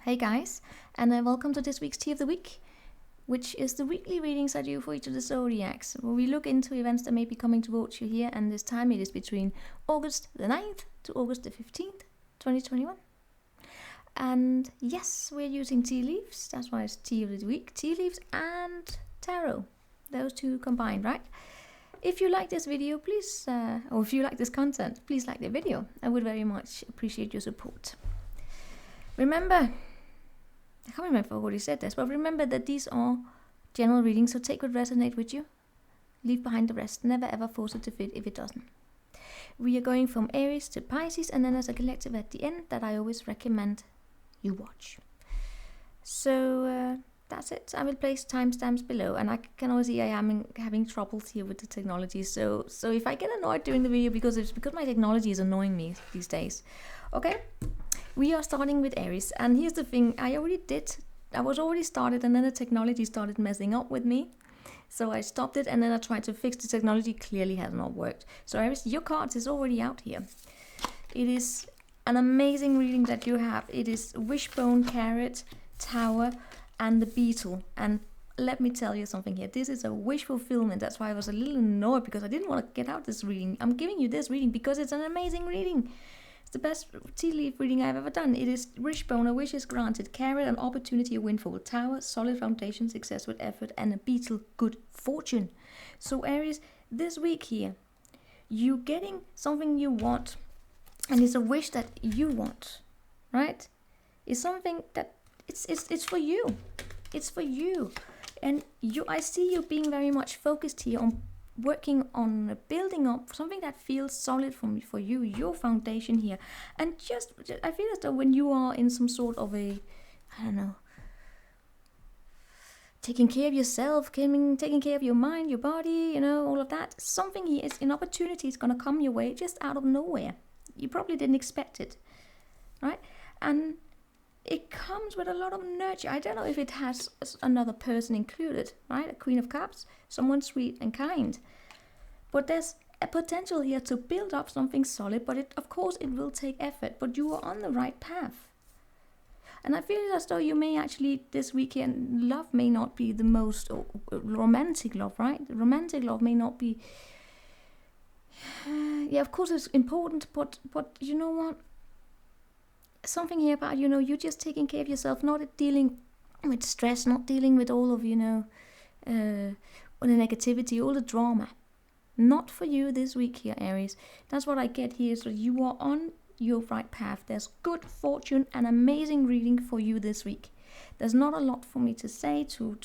Hey guys, and welcome to this week's Tea of the Week, which is the weekly readings I do for each of the zodiacs, where we look into events that may be coming towards you here, and this time it is between August the 9th to August the 15th, 2021. And yes, we're using tea leaves, that's why it's Tea of the Week, tea leaves and tarot, those two combined, right? If you like this video, please, or if you like this content, please like the video. I would very much appreciate your support. Remember, I can't remember if I already said this, but remember that these are general readings, so take what resonates with you. Leave behind the rest. Never ever force it to fit if it doesn't. We are going from Aries to Pisces, and then there's a collective at the end that I always recommend you watch. So that's it. I will place timestamps below, and I can always see I am having troubles here with the technology. So if I get annoyed during the video, because my technology is annoying me these days. Okay. We are starting with Aries, and here's the thing, I was already started, and then the technology started messing up with me. So I stopped it, and then I tried to fix the technology, clearly has not worked. So Aries, your cards is already out here. It is an amazing reading that you have. It is Wishbone, Carrot, Tower, and the Beetle. And let me tell you something here, this is a wish fulfillment. That's why I was a little annoyed, because I didn't want to get out this reading. I'm giving you this reading because it's an amazing reading. It's the best tea leaf reading I've ever done. It is Wishbone, a wish is granted. Carrot, an opportunity, a windfall. Tower, solid foundation, success with effort. And a Beetle, good fortune. So Aries, this week here, you're getting something you want. And it's a wish that you want, right? It's something that, it's for you. It's for you. And I see you being very much focused here on working on building up something that feels solid for you, your foundation here. And just, I feel as though when you are in some sort of a, I don't know, taking care of yourself, taking care of your mind, your body, you know, all of that, something here is an opportunity is going to come your way just out of nowhere. You probably didn't expect it, right? And it comes with a lot of nurture. I don't know if it has another person included, right? A Queen of Cups, someone sweet and kind. But there's a potential here to build up something solid, but of course it will take effort, but you are on the right path. And I feel as though you may actually, this weekend, love may not be the most romantic love, right? Romantic love may not be, yeah, of course it's important, but you know what? Something here about, you know, you just taking care of yourself, not dealing with stress, not dealing with all of, you know, all the negativity, all the drama. Not for you this week here, Aries. That's what I get here. So you are on your right path. There's good fortune and amazing reading for you this week. There's not a lot for me to say, to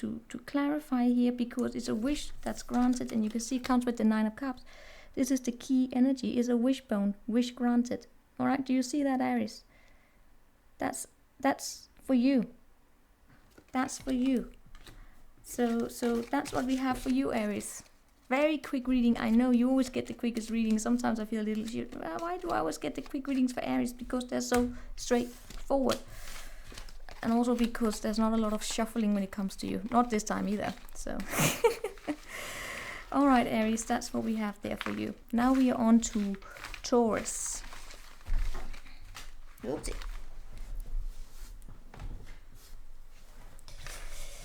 clarify here, because it's a wish that's granted, and you can see it comes with the 9 of Cups. This is the key energy, is a wishbone, wish granted. All right, do you see that, Aries? That's for you. That's for you. So that's what we have for you, Aries. Very quick reading. I know you always get the quickest reading. Sometimes I feel a little, why do I always get the quick readings for Aries? Because they're so straightforward. And also because there's not a lot of shuffling when it comes to you. Not this time either. So, all right, Aries, that's what we have there for you. Now we are on to Taurus. Oopsie.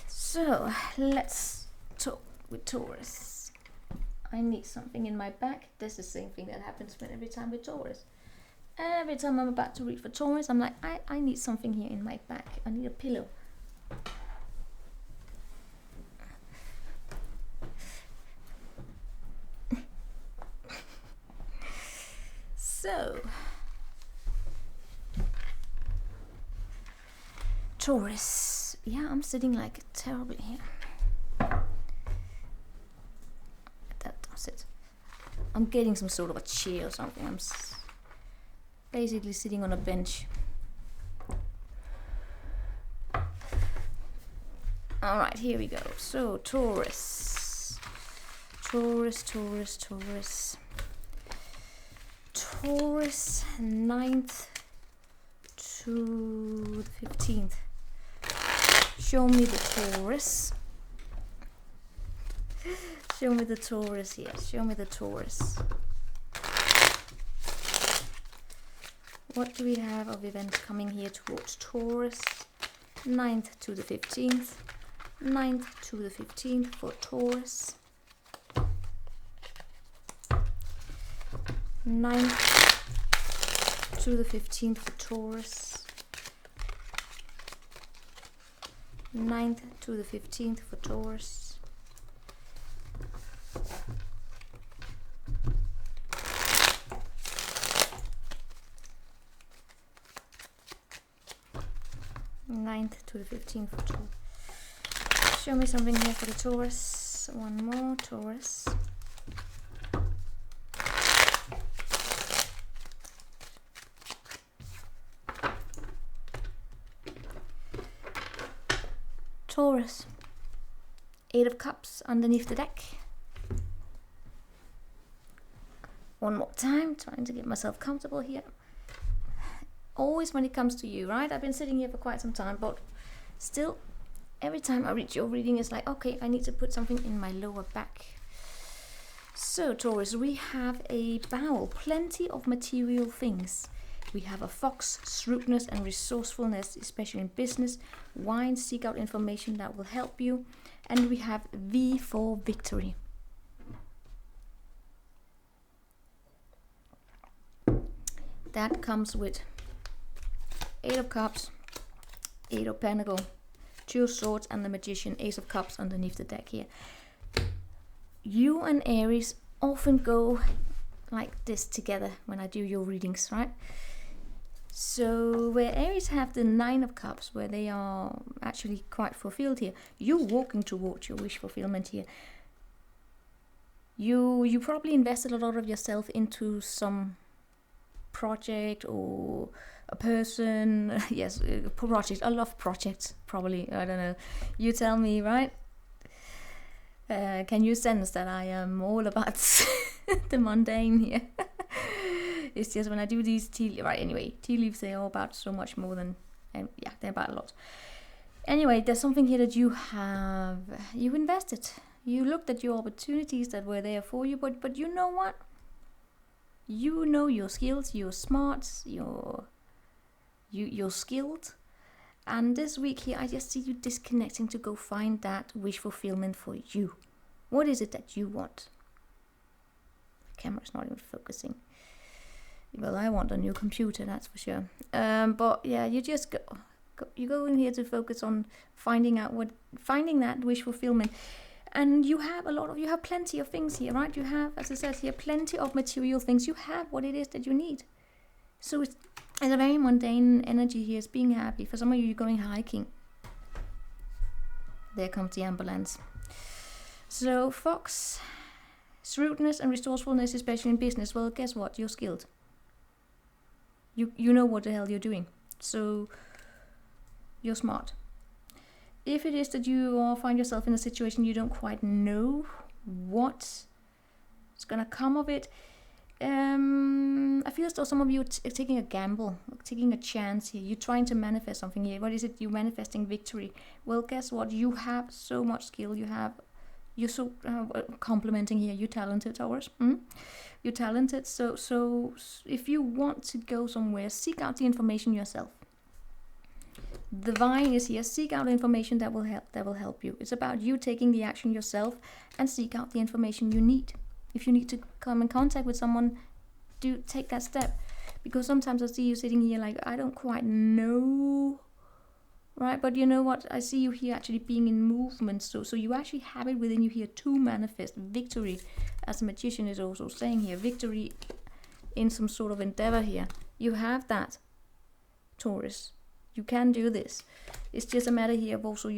So, let's talk with Taurus. I need something in my back. This is the same thing that happens every time with Taurus. Every time I'm about to read for Taurus, I'm like, I need something here in my back. I need a pillow. So, Taurus. Yeah, I'm sitting like terribly here. That does it. I'm getting some sort of a chair or something. I'm basically sitting on a bench. Alright, here we go. So, Taurus. Taurus, 9th to the 15th. Show me the Taurus. Show me the Taurus here. Show me the Taurus. What do we have of events coming here towards Taurus? 9th to the 15th, 9th to the 15th for Taurus, 9th to the 15th for Taurus, 9th to the 15th for Taurus, 9th to the 15th for Taurus. Show me something here for the Taurus. One more Taurus. Taurus. 8 of Cups underneath the deck. One more time, trying to get myself comfortable here. Always when it comes to you, right? I've been sitting here for quite some time, but still, every time I read your reading, it's like, okay, I need to put something in my lower back. So, Taurus, we have a bowl, plenty of material things. We have a fox, shrewdness and resourcefulness, especially in business. Wine, seek out information that will help you. And we have V for victory. That comes with 8 of Cups, 8 of Pentacles, 2 of Swords, and the Magician, Ace of Cups underneath the deck here. You and Aries often go like this together when I do your readings, right? So where Aries have the 9 of Cups, where they are actually quite fulfilled here, you're walking towards your wish fulfillment here. You probably invested a lot of yourself into some project or a person. Yes, project. I love projects, probably. I don't know. You tell me, right? Can you sense that I am all about the mundane here? It's just when I do these tea, right, anyway, tea leaves, they're all about so much more than, yeah, they're about a lot. Anyway, there's something here that you invested. You looked at your opportunities that were there for you, but you know what? You know your skills, you're smart, you're skilled. And this week here, I just see you disconnecting to go find that wish fulfillment for you. What is it that you want? The camera's not even focusing. Well, I want a new computer, that's for sure. But yeah, you just you go in here to focus on finding that wish fulfillment. And you have plenty of things here, right? You have, as I said here, plenty of material things. You have what it is that you need. So it's a very mundane energy here. It's being happy. For some of you, you're going hiking. There comes the ambulance. So fox, shrewdness and resourcefulness, especially in business. Well, guess what? You're skilled. You know what the hell you're doing. So you're smart. If it is that you find yourself in a situation you don't quite know what's gonna come of it, I feel as though some of you are taking a gamble, taking a chance here. You're trying to manifest something here. What is it? You're manifesting victory. Well, guess what? You have so much skill. You're so complimenting here. You're talented, Taurus. You're talented. So if you want to go somewhere, seek out the information yourself. The vine is here. Seek out information that will help you. It's about you taking the action yourself and seek out the information you need. If you need to come in contact with someone, take that step. Because sometimes I see you sitting here like, I don't quite know, right? But you know what? I see you here actually being in movement. So you actually have it within you here to manifest victory. As the Magician is also saying here, victory in some sort of endeavor here. You have that, Taurus. You can do this. It's just a matter here of also,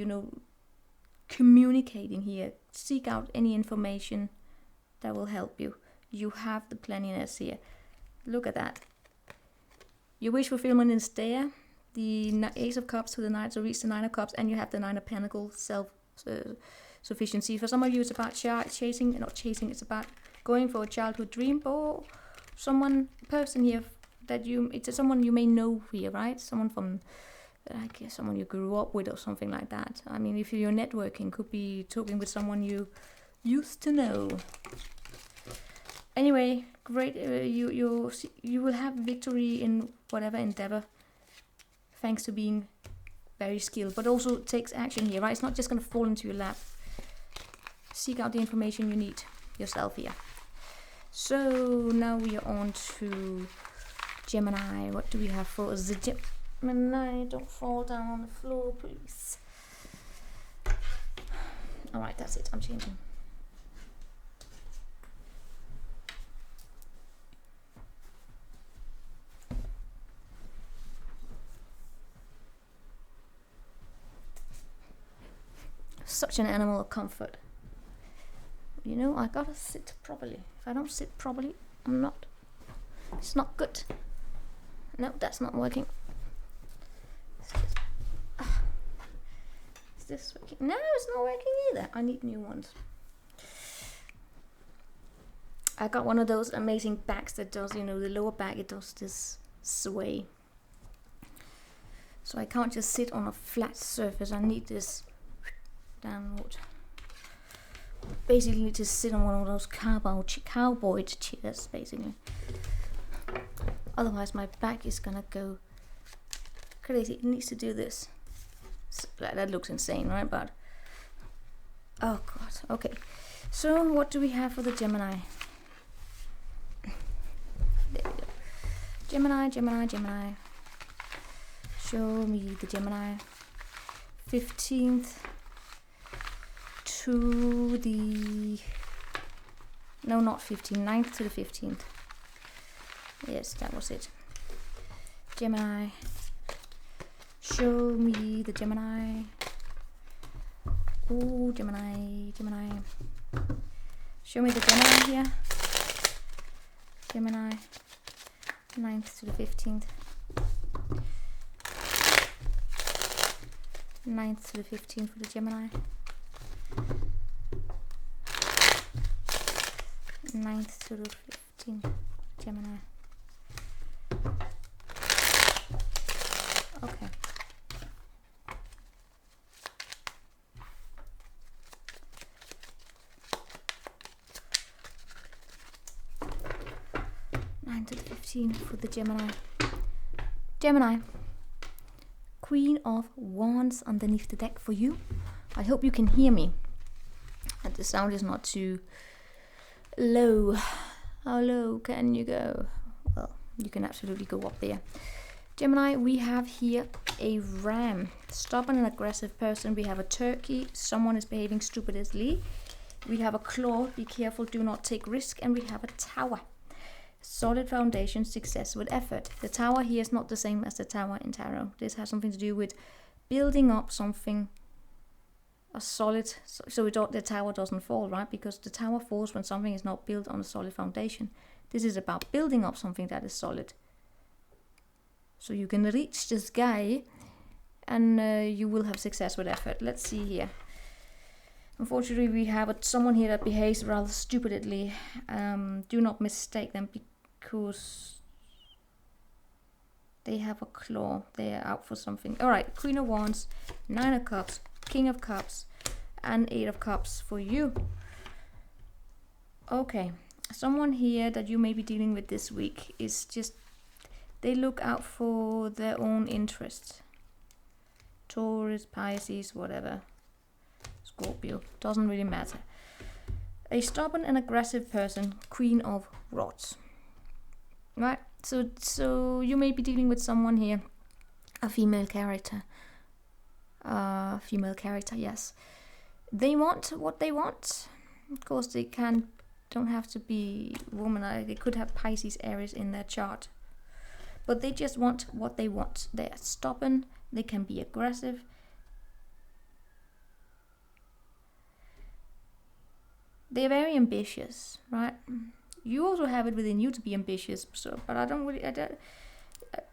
communicating here. Seek out any information that will help you. You have the plentiness here. Look at that. Your wish fulfillment is there. The Ace of Cups to the Knight, so reach the 9 of Cups, and you have the 9 of Pentacles, self-sufficiency. For some of you, it's about it's about going for a childhood dream, or person here it's someone you may know here, right? Someone from, I guess, someone you grew up with or something like that. I mean, if you're networking, could be talking with someone you used to know. Anyway, great. You will have victory in whatever endeavor, thanks to being very skilled, but also takes action here, right? It's not just going to fall into your lap. Seek out the information you need yourself here. So now we are on to Gemini. What do we have for the Gemini? Don't fall down on the floor, please. Alright, that's it. I'm changing. Such an animal of comfort. You know, I gotta sit properly. If I don't sit properly, it's not good. No, that's not working. Is this working? No, it's not working either. I need new ones. I got one of those amazing backs that does, you know, the lower back, it does this sway. So I can't just sit on a flat surface. I need this downward. Basically need to sit on one of those cowboy chairs, basically. Otherwise my back is gonna go crazy. It needs to do this. So, that looks insane, right? But oh god. Okay. So what do we have for the Gemini? There we go. Gemini, Gemini, Gemini. Show me the Gemini. 15th to the... No, not 15th. 9th to the 15th. Yes, that was it. Gemini. Show me the Gemini. Oh, Gemini, Gemini. Show me the Gemini here. Gemini. 9th to the 15th. 9th to the 15th for the Gemini. 9th to the 15th, Gemini. Okay. To the 15th for the Gemini. Gemini. Queen of Wands underneath the deck for you. I hope you can hear me. And the sound is not too low. How low can you go? Well, you can absolutely go up there. Gemini, we have here a ram. Stubborn and aggressive person. We have a turkey. Someone is behaving stupidly. We have a claw. Be careful, do not take risk. And we have a tower. Solid foundation, success with effort. The tower here is not the same as the tower in tarot. This has something to do with building up something, a solid, so the tower doesn't fall, right? Because the tower falls when something is not built on a solid foundation. This is about building up something that is solid. So you can reach the sky and you will have success with effort. Let's see here. Unfortunately, we have someone here that behaves rather stupidly. Do not mistake them because they have a claw. They are out for something. All right, Queen of Wands, 9 of Cups, King of Cups, and 8 of Cups for you. Okay, someone here that you may be dealing with this week is just, they look out for their own interests. Taurus, Pisces, whatever. Scorpio, doesn't really matter. A stubborn and aggressive person, Queen of Rods. Right, so you may be dealing with someone here, a female character. Female character, yes. They want what they want. Of course, they don't have to be woman. They could have Pisces, Aries in their chart. But they just want what they want. They are stubborn. They can be aggressive. They're very ambitious, right? You also have it within you to be ambitious, so, but I don't,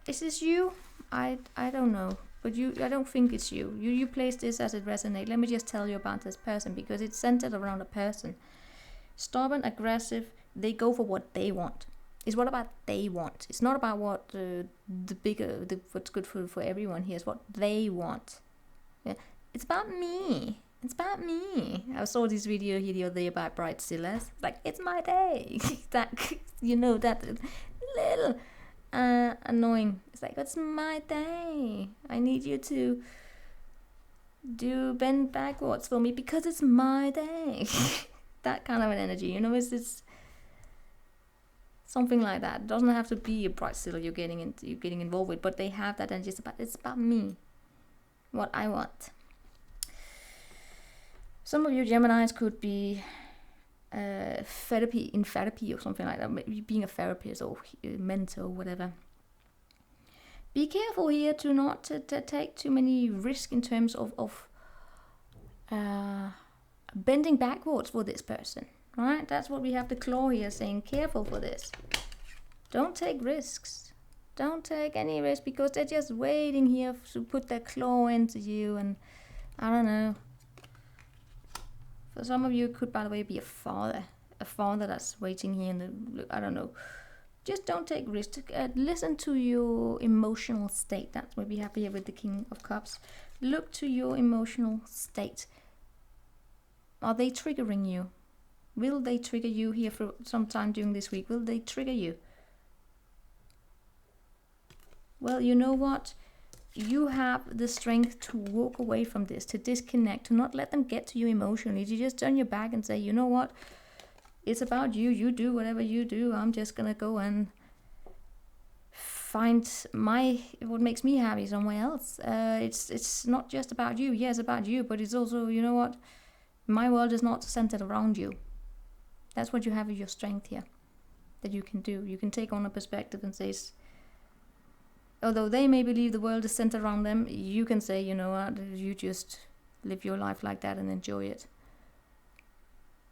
is this you? I don't know, but I don't think it's you. You place this as it resonates. Let me just tell you about this person, because it's centered around a person. Stubborn, aggressive, they go for what they want. It's what about they want. It's not about what what's good for everyone here. It's what they want. Yeah. It's about me. It's about me. I saw this video here the other day about bridezillas. Like, it's my day. That, you know, that little annoying. It's like, it's my day. I need you to Do bend backwards for me because it's my day. That kind of an energy, you know, it's something like that. It doesn't have to be a bright silver you're getting involved with, but they have that energy. It's about me, what I want. Some of you Geminis could be in therapy or something like that, maybe being a therapist or mentor or whatever. Be careful here to not take too many risks in terms of bending backwards for this person, right? That's what we have the claw here saying, careful for this. Don't take risks. Don't take any risk because they're just waiting here to put their claw into you, and I don't know. For some of you, it could, by the way, be a father that's waiting here in I don't know. Just don't take risks. Listen to your emotional state. That's what we have here with the King of Cups. Look to your emotional state. Are they triggering you? Will they trigger you here for some time during this week? Will they trigger you? Well, you know what? You have the strength to walk away from this, to disconnect, to not let them get to you emotionally, to just turn your back and say, you know what? It's about you. You do whatever you do. I'm just going to go and find what makes me happy somewhere else. It's not just about you. Yes, about you, but it's also, you know what? My world is not centered around you. That's what you have as your strength here, that you can do. You can take on a perspective and say, although they may believe the world is centered around them, you can say, you know what, you just live your life like that and enjoy it.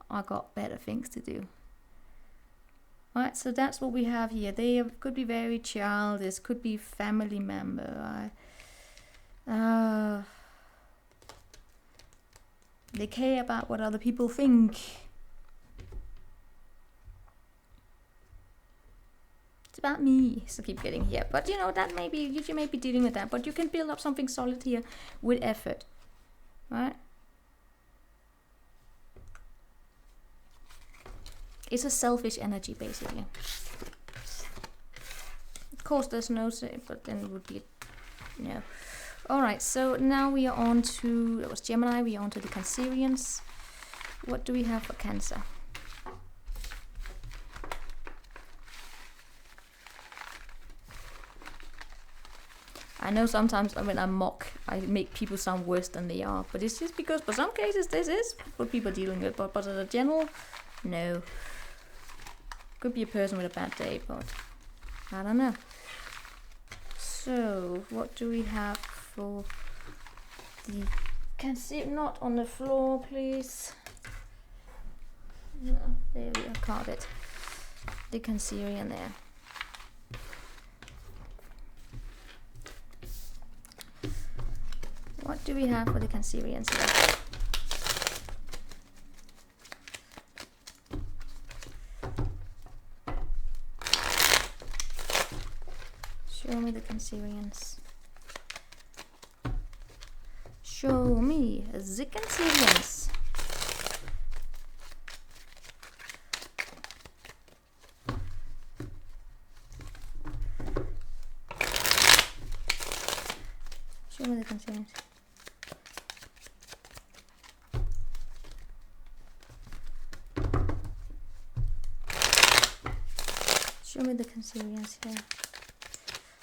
I got better things to do. Alright, so that's what we have here. They could be very childish, could be family member. They care about what other people think. It's about me, so keep getting here. But you know, that may be, you may be dealing with that, but you can build up something solid here with effort. Right? It's a selfish energy, basically. Of course, there's no say, but then it would be no. Alright, so now we are on to, that was Gemini, we are on to the Cancerians. What do we have for Cancer? I know sometimes when I mock, I make people sound worse than they are, but it's just because for some cases this is what people are dealing with, but as a general, no. Could be a person with a bad day, but I don't know. So, what do we have for the Cancer? Not on the floor, please. No, there we are, caught it. The Cancerian there. What do we have for the Cancerians here? Show me the Cancerians. Show me the Cancerians. Show me the Cancerians. Show me the Cancerians here.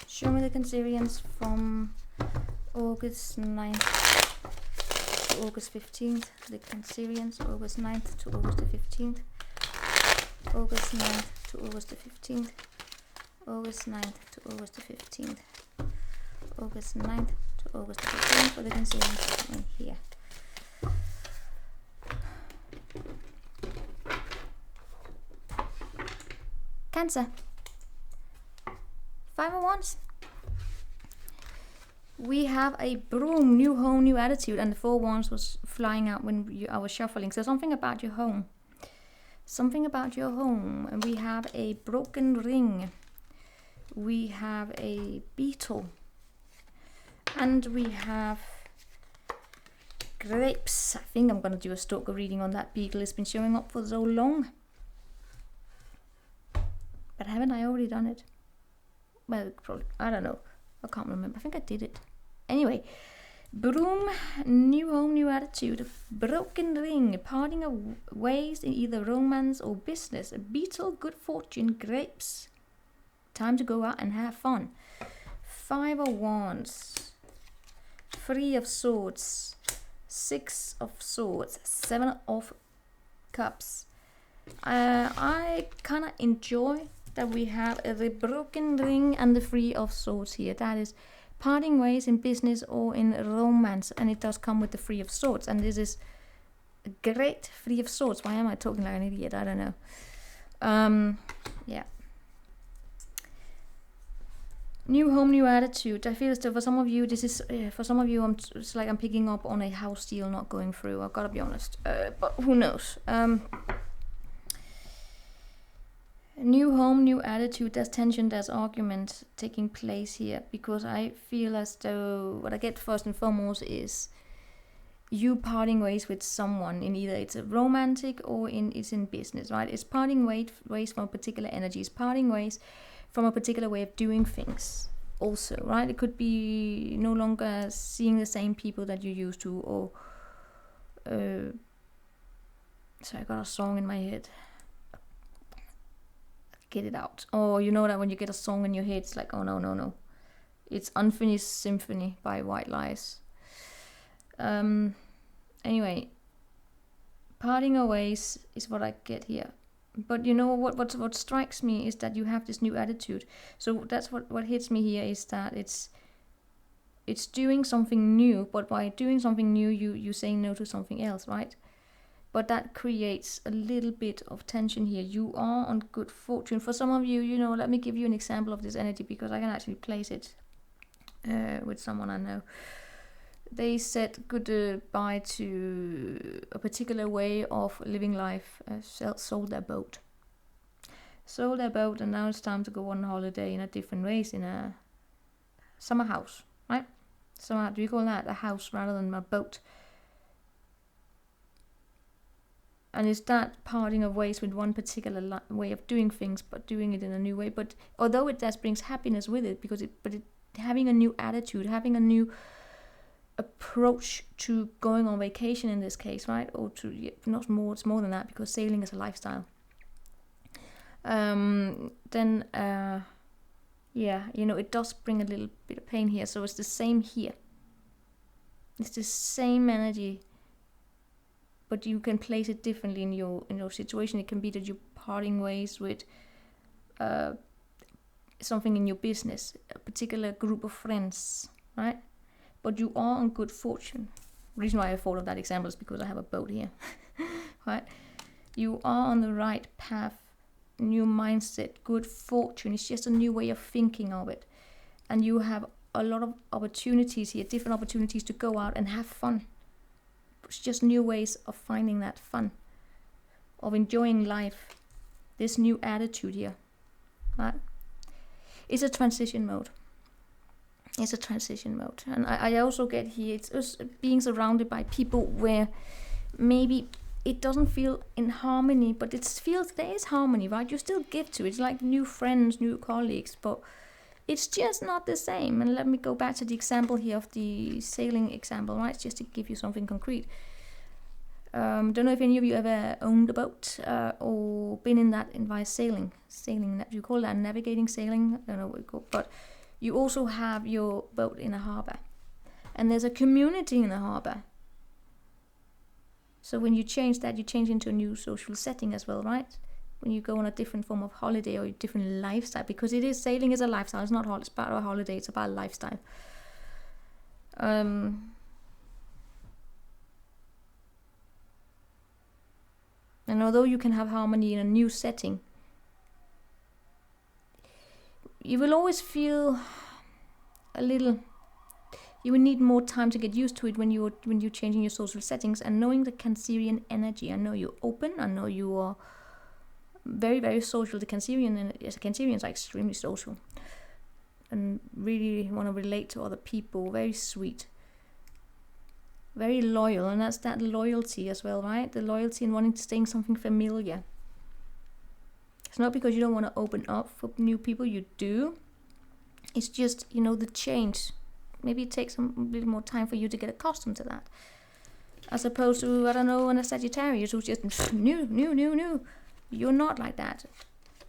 Show me the Cancerians from August 9th to August 15th. The Cancerians, August 9th to August the 15th. August 9th to August the 15th. August 9th to August the 15th. August 9th to August the 15th for the Cancerians in here. Cancer. 5 of Wands. We have a broom, new home, new attitude, and the 4 Wands was flying out when I was shuffling. So something about your home. Something about your home. And we have a broken ring. We have a beetle. And we have grapes. I think I'm going to do a stalker reading on that beetle. It's been showing up for so long. But haven't I already done it? Well, probably, I don't know. I can't remember. I think I did it. Anyway, Broom, new home, new attitude. Broken ring, parting of ways in either romance or business. A beetle, good fortune, grapes. Time to go out and have fun. 5 of Wands. 3 of Swords. 6 of Swords. 7 of Cups. I kind of enjoy that we have the broken ring and the 3 of Swords here. That is parting ways in business or in romance, and it does come with the 3 of Swords, and this is a great 3 of Swords. Why am I talking like an idiot? I don't know. Yeah. New home, new attitude. I feel as though for some of you, this is for some of you, it's like I'm picking up on a house deal not going through. I've got to be honest, but who knows? New home, new attitude. There's tension, there's argument taking place here, because I feel as though what I get first and foremost is you parting ways with someone in either it's a romantic or it's in business, right? It's parting ways from a particular energy. It's parting ways from a particular way of doing things also, right? It could be no longer seeing the same people that you used to, or so I got a song in my head. Get it out. Or you know that when you get a song in your head, it's like, oh no. It's Unfinished Symphony by White Lies. Anyway, parting of ways is what I get here. But you know what strikes me is that you have this new attitude. So that's what hits me here, is that it's doing something new, but by doing something new, you say no to something else, right? But that creates a little bit of tension here. You are on good fortune. For some of you, let me give you an example of this energy, because I can actually place it with someone I know. They said goodbye to a particular way of living life, sold their boat. And now it's time to go on holiday in a different ways, in a summer house, right? So do you call that a house rather than a boat? And it's that parting of ways with one particular way of doing things, but doing it in a new way. But although it does brings happiness with it, because having a new attitude, having a new approach to going on vacation in this case, right? Or it's more than that, because sailing is a lifestyle. It does bring a little bit of pain here. So it's the same here. It's the same energy, but you can place it differently in your situation. It can be that you're parting ways with something in your business, a particular group of friends, right? But you are on good fortune. The reason why I thought of that example is because I have a boat here, right? You are on the right path, new mindset, good fortune. It's just a new way of thinking of it. And you have a lot of opportunities here, different opportunities to go out and have fun. It's just new ways of finding that fun, of enjoying life. This new attitude here, right? It's a transition mode. And I also get here, it's us being surrounded by people where maybe it doesn't feel in harmony, but it feels there is harmony, right? You still give to it. It's like new friends, new colleagues, but it's just not the same. And let me go back to the example here of the sailing example, right? Just to give you something concrete. Don't know if any of you ever owned a boat or been in that via sailing. You call that navigating sailing. I don't know what it's called, but you also have your boat in a harbor, and there's a community in the harbor. So when you change that, you change into a new social setting as well, right? When you go on a different form of holiday or a different lifestyle, because sailing is a lifestyle. It's not it's about a holiday. It's about a lifestyle. And although you can have harmony in a new setting, you will always feel you will need more time to get used to it when you're changing your social settings. And knowing the Cancerian energy, I know you're open, I know you are very, very social. The Cancerians are extremely social and really want to relate to other people, very sweet, very loyal, and that's that loyalty as well, right? The loyalty and wanting to stay in something familiar. It's not because you don't want to open up for new people, you do. It's just, the change maybe it takes a little more time for you to get accustomed to that. As opposed to, I don't know, a Sagittarius who's just new. You're not like that.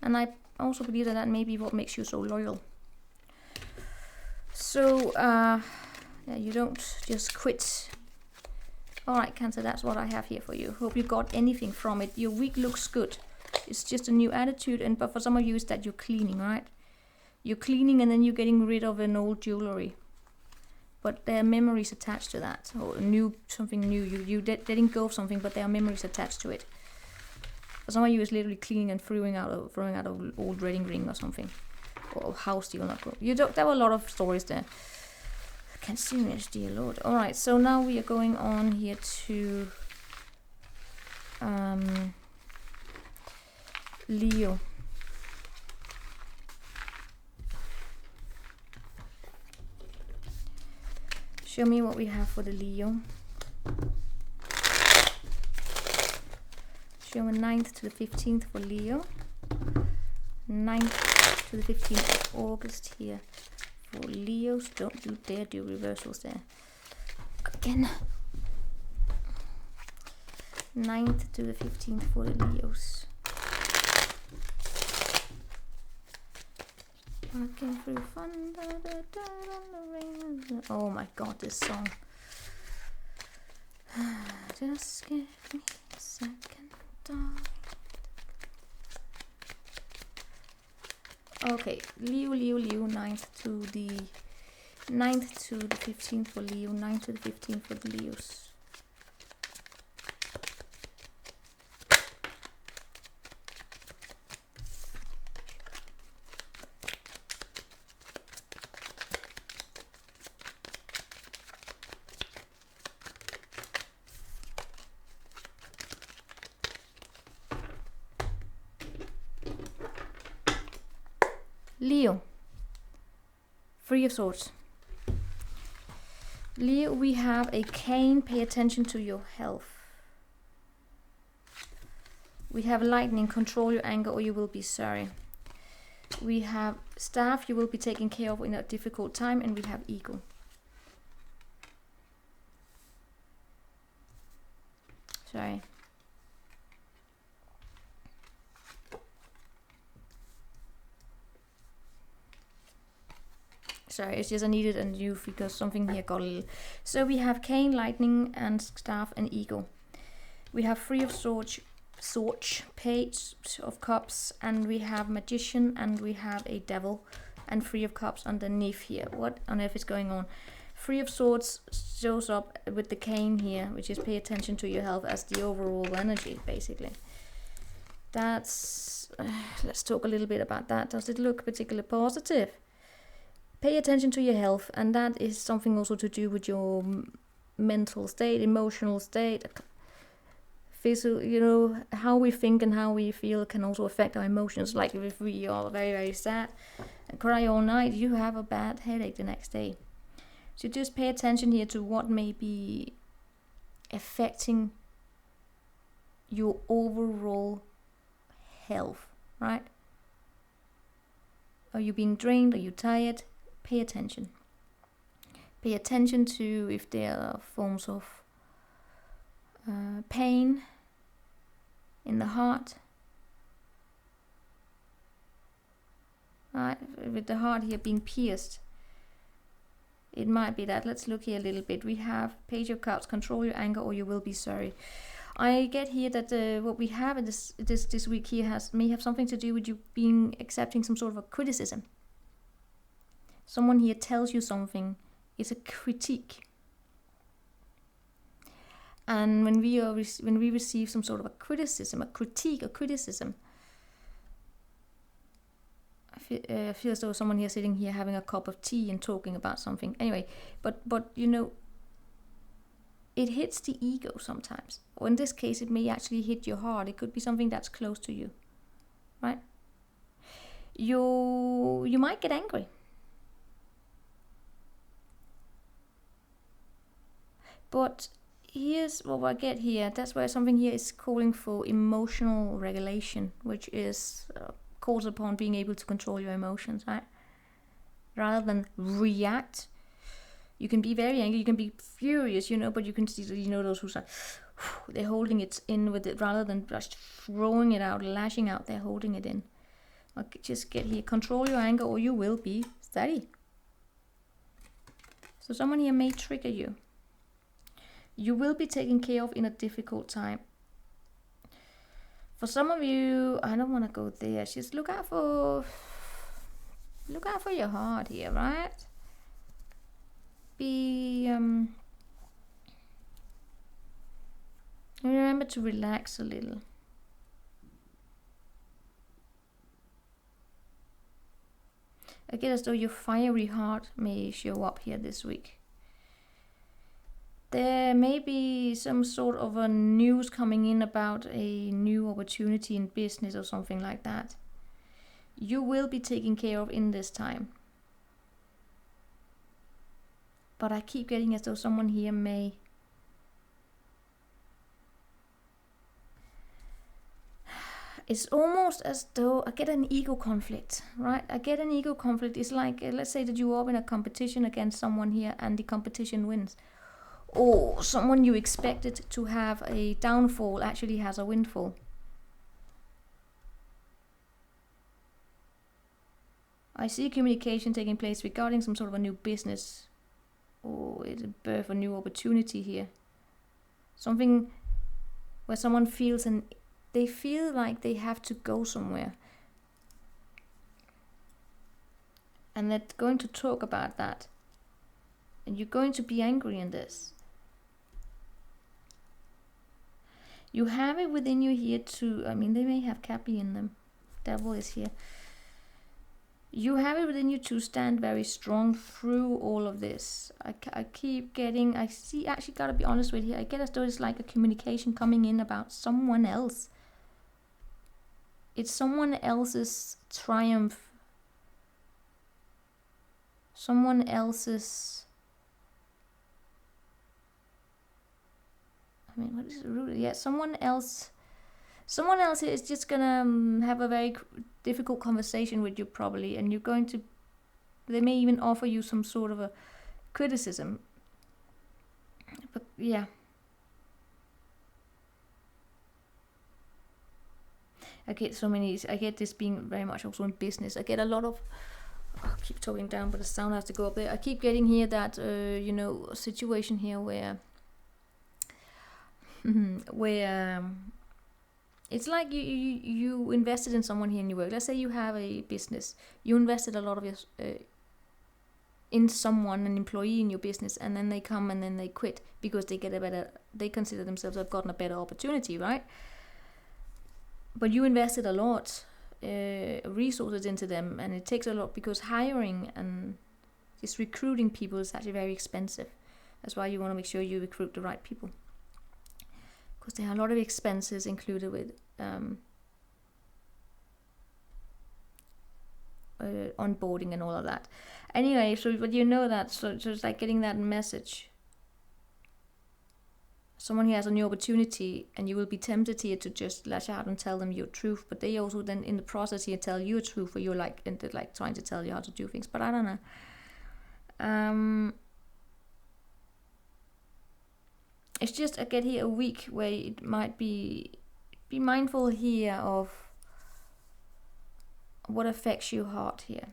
And I also believe that that may be what makes you so loyal. So, yeah, you don't just quit. Alright, Cancer, that's what I have here for you. Hope you got anything from it. Your week looks good. It's just a new attitude, but for some of you, it's that you're cleaning, right? You're cleaning and then you're getting rid of an old jewelry. But there are memories attached to that, or something new. You letting go of something, but there are memories attached to it. For some of you, it's literally cleaning and throwing out an old wedding ring or something, or a house you will not go. There were a lot of stories there. I can't see this, dear Lord. All right, so now we are going on here to Leo. Show me what we have for the Leo. Show me 9th to the 15th for Leo. 9th to the 15th of August here for Leos. Don't you dare do reversals there. Again. 9th to the 15th for the Leos. Walking through fun. Oh my god, this song. Just give me a second, darling. Okay, Leo, 9th to the 15th for Leo, 9th to the 15th for the Leos. Leo, 3 of Swords. Leo, we have a cane. Pay attention to your health. We have lightning. Control your anger or you will be sorry. We have staff. You will be taken care of in a difficult time. And we have ego. Sorry. Sorry, it's just I needed a new because something here got a little. So we have cane, lightning, and staff, and ego. We have 3 of Swords, Page of Cups, and we have Magician, and we have a Devil, and 3 of Cups underneath here. What on earth is going on? 3 of Swords shows up with the cane here, which is pay attention to your health as the overall energy, basically. That's... let's talk a little bit about that. Does it look particularly positive? Pay attention to your health, and that is something also to do with your mental state, emotional state, physical, you know, how we think and how we feel can also affect our emotions. Like if we are very, very sad and cry all night, you have a bad headache the next day. So just pay attention here to what may be affecting your overall health, right? Are you being drained? Are you tired? Pay attention. Pay attention to if there are forms of pain in the heart. Right, with the heart here being pierced. It might be that. Let's look here a little bit. We have Page of Cups, control your anger or you will be sorry. I get here that what we have in this week here may have something to do with you accepting some sort of a criticism. Someone here tells you something, it's a critique. And when we receive some sort of a criticism, a critique, a criticism, I feel as though someone here sitting here having a cup of tea and talking about something. Anyway, but you know, it hits the ego sometimes. Or in this case, it may actually hit your heart. It could be something that's close to you, right? You might get angry. But here's what I get here. That's where something here is calling for emotional regulation, which is calls upon being able to control your emotions, right? Rather than react. You can be very angry, you can be furious, you know, but you can see, you know, those who's like, they're holding it in with it rather than just throwing it out, lashing out, they're holding it in. Okay, just get here, control your anger or you will be steady. So someone here may trigger you. You will be taken care of in a difficult time. For some of you, I don't want to go there. Just look out for your heart here, right? Remember to relax a little. I get as though your fiery heart may show up here this week. There may be some sort of a news coming in about a new opportunity in business or something like that. You will be taken care of in this time. But I keep getting as though someone here may... It's almost as though I get an ego conflict, right? I get an ego conflict. It's like, let's say that you are in a competition against someone here and the competition wins. Or someone you expected to have a downfall actually has a windfall. I see communication taking place regarding some sort of a new business. Or it's a birth of a new opportunity here. Something where someone feels they feel like they have to go somewhere. And they're going to talk about that. And you're going to be angry in this. You have it within you here to, I mean, they may have Capri in them. Devil is here. You have it within you to stand very strong through all of this. I keep getting, I see, actually gotta be honest with you, I get as though it's like a communication coming in about someone else. It's someone else's triumph. Someone else's... I mean, what is the root? Yeah, someone else is just gonna have a very difficult conversation with you probably, and you're going to... They may even offer you some sort of a criticism. But yeah. I get this being very much also in business. I get a lot of... I'll keep talking down, but the sound has to go up there. I keep getting here that, you know, a situation here where... it's like you invested in someone here in your work. Let's say you have a business. You invested a lot of your... in someone, an employee in your business, and then they come and then they quit because they get a better... They consider themselves have gotten a better opportunity, right? But you invested a lot resources into them, and it takes a lot because hiring and just recruiting people is actually very expensive. That's why you want to make sure you recruit the right people, because there are a lot of expenses included with onboarding and all of that. Anyway, but you know that, so it's like getting that message. Someone here has a new opportunity, and you will be tempted here to just lash out and tell them your truth, but they also then in the process here tell you a truth, or you're like trying to tell you how to do things. But I don't know. It's just I get here a week where it might be mindful here of what affects your heart here.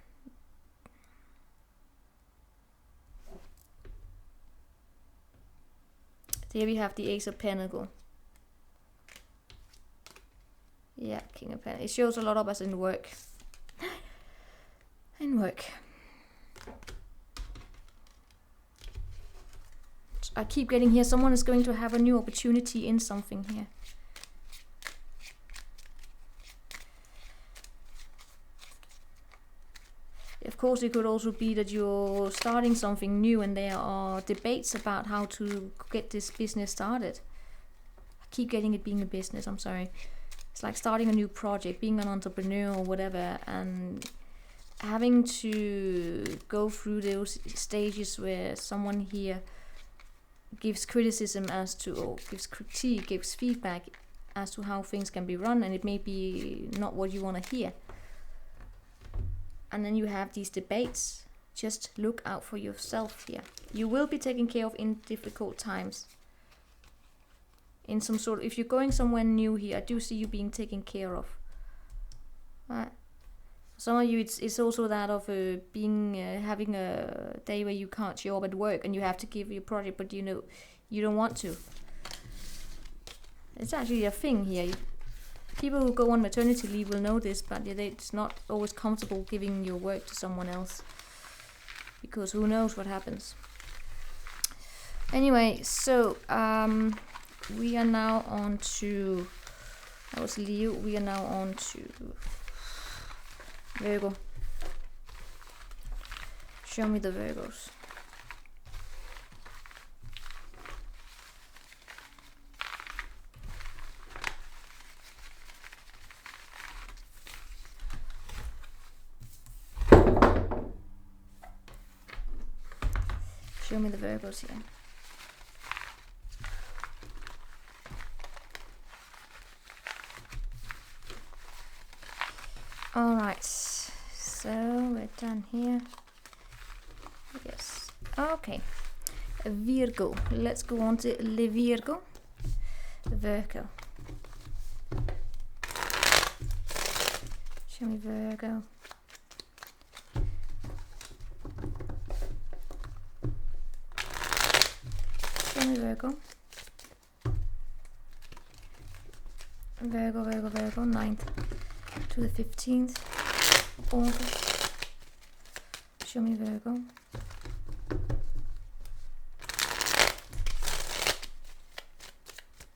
Here we have the Ace of Pentacles. Yeah, King of Pentacles. It shows a lot of us in work. In work. I keep getting here, someone is going to have a new opportunity in something here. Of course, it could also be that you're starting something new and there are debates about how to get this business started. I keep getting it being a business, I'm sorry. It's like starting a new project, being an entrepreneur or whatever, and having to go through those stages where someone here gives criticism as to, or gives critique, gives feedback as to how things can be run, and it may be not what you want to hear. And then you have these debates Just look out for yourself here. You will be taken care of in difficult times. In some sort of, if you're going somewhere new here, I do see you being taken care of. Right. Some of you, it's also that of being having a day where you can't show up at work and you have to give your project, but you know you don't want to. It's actually a thing here. People who go on maternity leave will know this, but it's not always comfortable giving your work to someone else, because who knows what happens. Anyway, so we are now on to, that was Leo, we are now on to Virgo. Show me the Virgos. Show me the Virgos here. All right, so we're done here. Yes, okay. Virgo, let's go on to Le Virgo. Virgo. Show me Virgo. Show me Virgo. Virgo, 9th to the 15th August. Show me Virgo.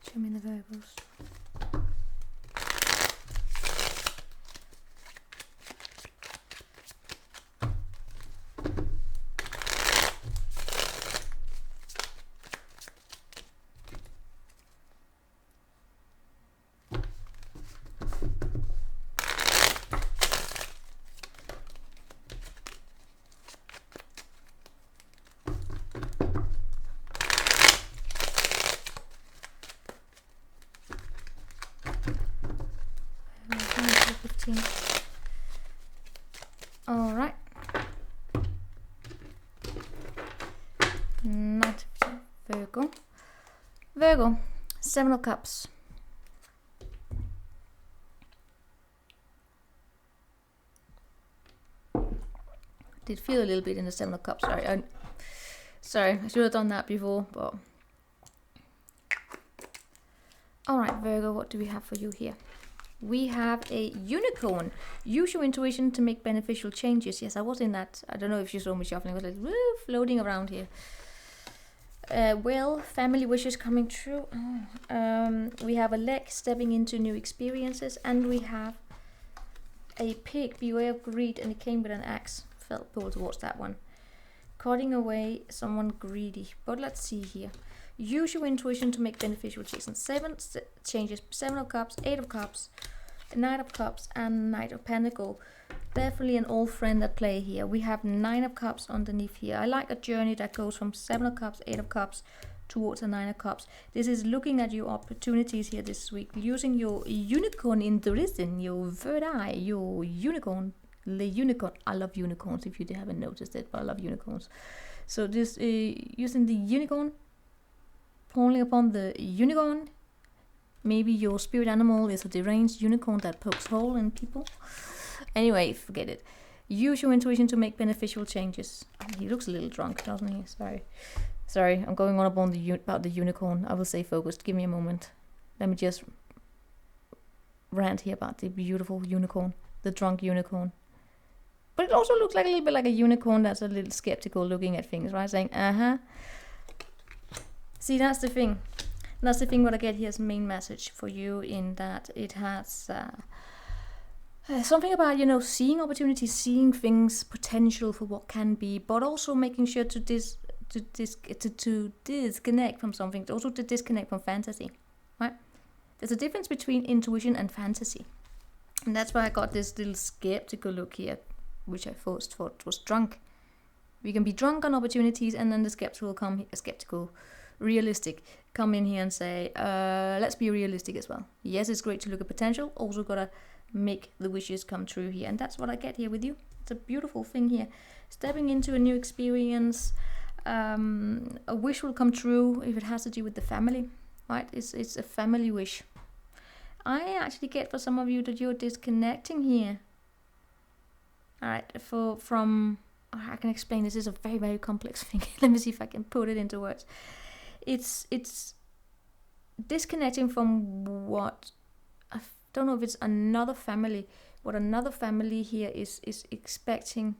Show me the Virgos. All right. Not Virgo. Virgo, 7 of Cups. Did feel a little bit in the 7 of Cups. Sorry, I should have done that before, but all right, Virgo, what do we have for you here? We have a unicorn. Use your intuition to make beneficial changes. Yes, I was in that. I don't know if you saw me shuffling. I was like, woo, floating around here. Well, family wishes coming true. We have a leg stepping into new experiences. And we have a pig. Beware of greed. And it came with an axe. Felt pulled towards that one. Cutting away someone greedy. But let's see here. Use your intuition to make beneficial changes. 7 changes. 7 of Cups, 8 of Cups, Knight of Cups, and Knight of Pentacle. Definitely an old friend at play here. We have 9 of Cups underneath here. I like a journey that goes from 7 of Cups, 8 of Cups, towards a 9 of Cups. This is looking at your opportunities here this week. Using your unicorn intuition, your third eye, your unicorn. The unicorn. I love unicorns if you haven't noticed it, but I love unicorns. So this using the unicorn, falling upon the unicorn. Maybe your spirit animal is a deranged unicorn that pokes hole in people. Anyway, forget it. Use your intuition to make beneficial changes. He looks a little drunk, doesn't he? Sorry. I'm going on about the unicorn. I will stay focused. Give me a moment. Let me just rant here about the beautiful unicorn, the drunk unicorn. But it also looks like a little bit like a unicorn that's a little skeptical looking at things, right? Saying, See, that's the thing. That's the thing what I get here as main message for you, in that it has something about, seeing opportunities, seeing things, potential for what can be, but also making sure to disconnect from something, also to disconnect from fantasy, right? There's a difference between intuition and fantasy. And that's why I got this little skeptical look here, which I first thought was drunk. We can be drunk on opportunities, and then the skeptical, realistic, come in here and say, let's be realistic as well. Yes, it's great to look at potential, also gotta make the wishes come true here. And that's what I get here with you. It's a beautiful thing here. Stepping into a new experience. A wish will come true if it has to do with the family, right? It's a family wish. I actually get for some of you that you're disconnecting here. All right, I can explain. This is a very, very complex thing. Let me see if I can put it into words. It's disconnecting from what, I don't know if it's another family, what another family here is expecting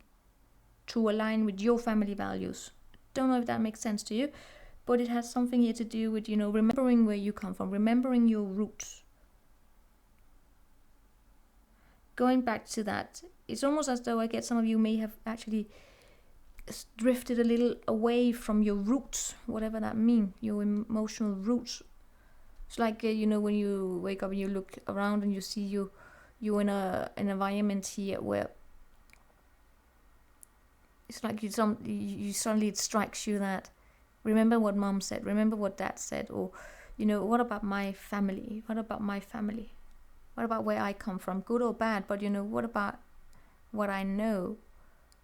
to align with your family values. Don't know if that makes sense to you, but it has something here to do with, remembering where you come from, remembering your roots. Going back to that, it's almost as though I get some of you may have actually drifted a little away from your roots, whatever that means, your emotional roots. It's like, when you wake up and you look around and you see you in an environment here where it's like you suddenly it strikes you that, remember what mom said, remember what dad said, or, what about my family? What about my family? What about where I come from, good or bad? But what about what I know?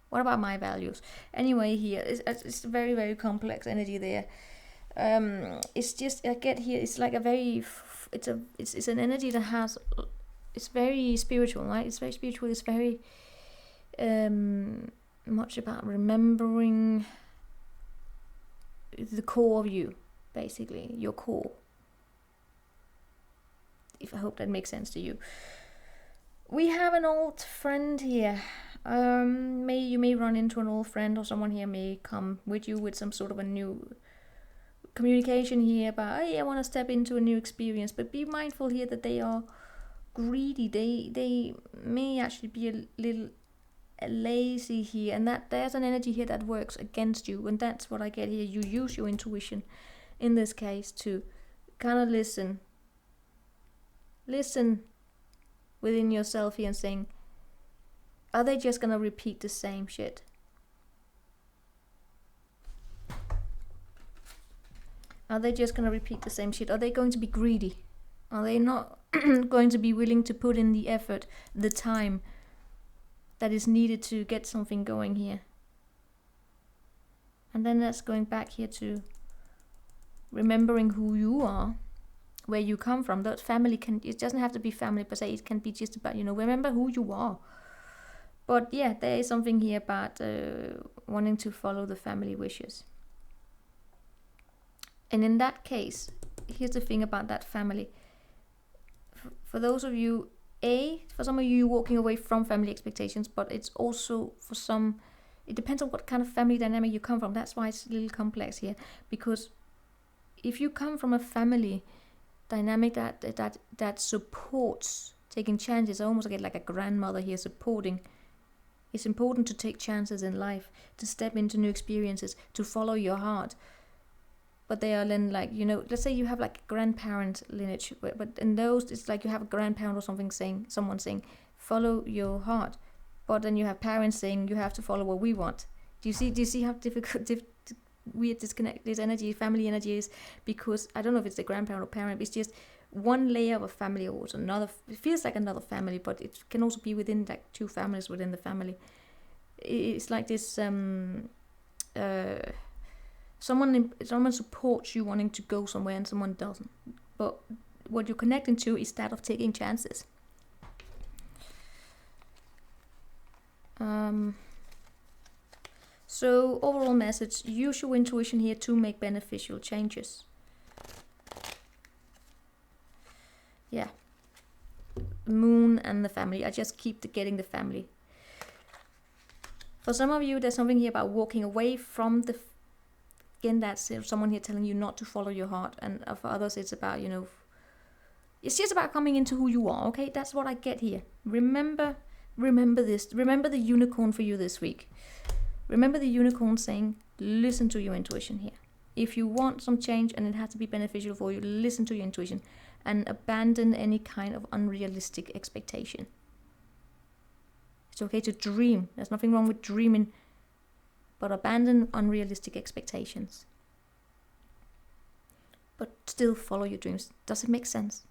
What about my values? Anyway, here it's very, very complex energy there. It's just I get here. It's like a very it's an energy that has. It's very spiritual, right? It's very spiritual. It's very much about remembering the core of you, basically your core. If I hope that makes sense to you. We have an old friend here. You may run into an old friend, or someone here may come with you with some sort of a new communication here about, I want to step into a new experience. But be mindful here that they are greedy. They may actually be a little lazy here, and that there's an energy here that works against you. And that's what I get here. You use your intuition in this case to kind of listen within yourself here and saying, are they just gonna repeat the same shit? Are they just gonna repeat the same shit? Are they going to be greedy? Are they not going to be willing to put in the effort, the time that is needed to get something going here? And then that's going back here to remembering who you are, where you come from. That family it doesn't have to be family per se, it can be just about, remember who you are. But yeah, there is something here about wanting to follow the family wishes. And in that case, here's the thing about that family. For those of you, for some of you, walking away from family expectations, but it's also for some, it depends on what kind of family dynamic you come from. That's why it's a little complex here. Because if you come from a family dynamic that supports taking chances, almost like a grandmother here supporting. It's important to take chances in life, to step into new experiences, to follow your heart. But they are then like, let's say you have like a grandparent lineage, but in those, it's like you have a grandparent or someone saying, follow your heart. But then you have parents saying, you have to follow what we want. Do you see how difficult, weird disconnect this energy, family energy is? Because I don't know if it's the grandparent or parent, it's just one layer of a family or another. It feels like another family, but it can also be within like two families within the family. It's like this someone supports you wanting to go somewhere and someone doesn't. But what you're connecting to is that of taking chances. So overall message, use your intuition here to make beneficial changes. Yeah. Moon and the family. I just keep getting the family. For some of you, there's something here about walking away from the... Again, that's someone here telling you not to follow your heart. And for others, it's about, it's just about coming into who you are, okay? That's what I get here. Remember this. Remember the unicorn for you this week. Remember the unicorn saying, listen to your intuition here. If you want some change and it has to be beneficial for you, listen to your intuition and abandon any kind of unrealistic expectation. It's okay to dream. There's nothing wrong with dreaming, but abandon unrealistic expectations. But still follow your dreams. Does it make sense?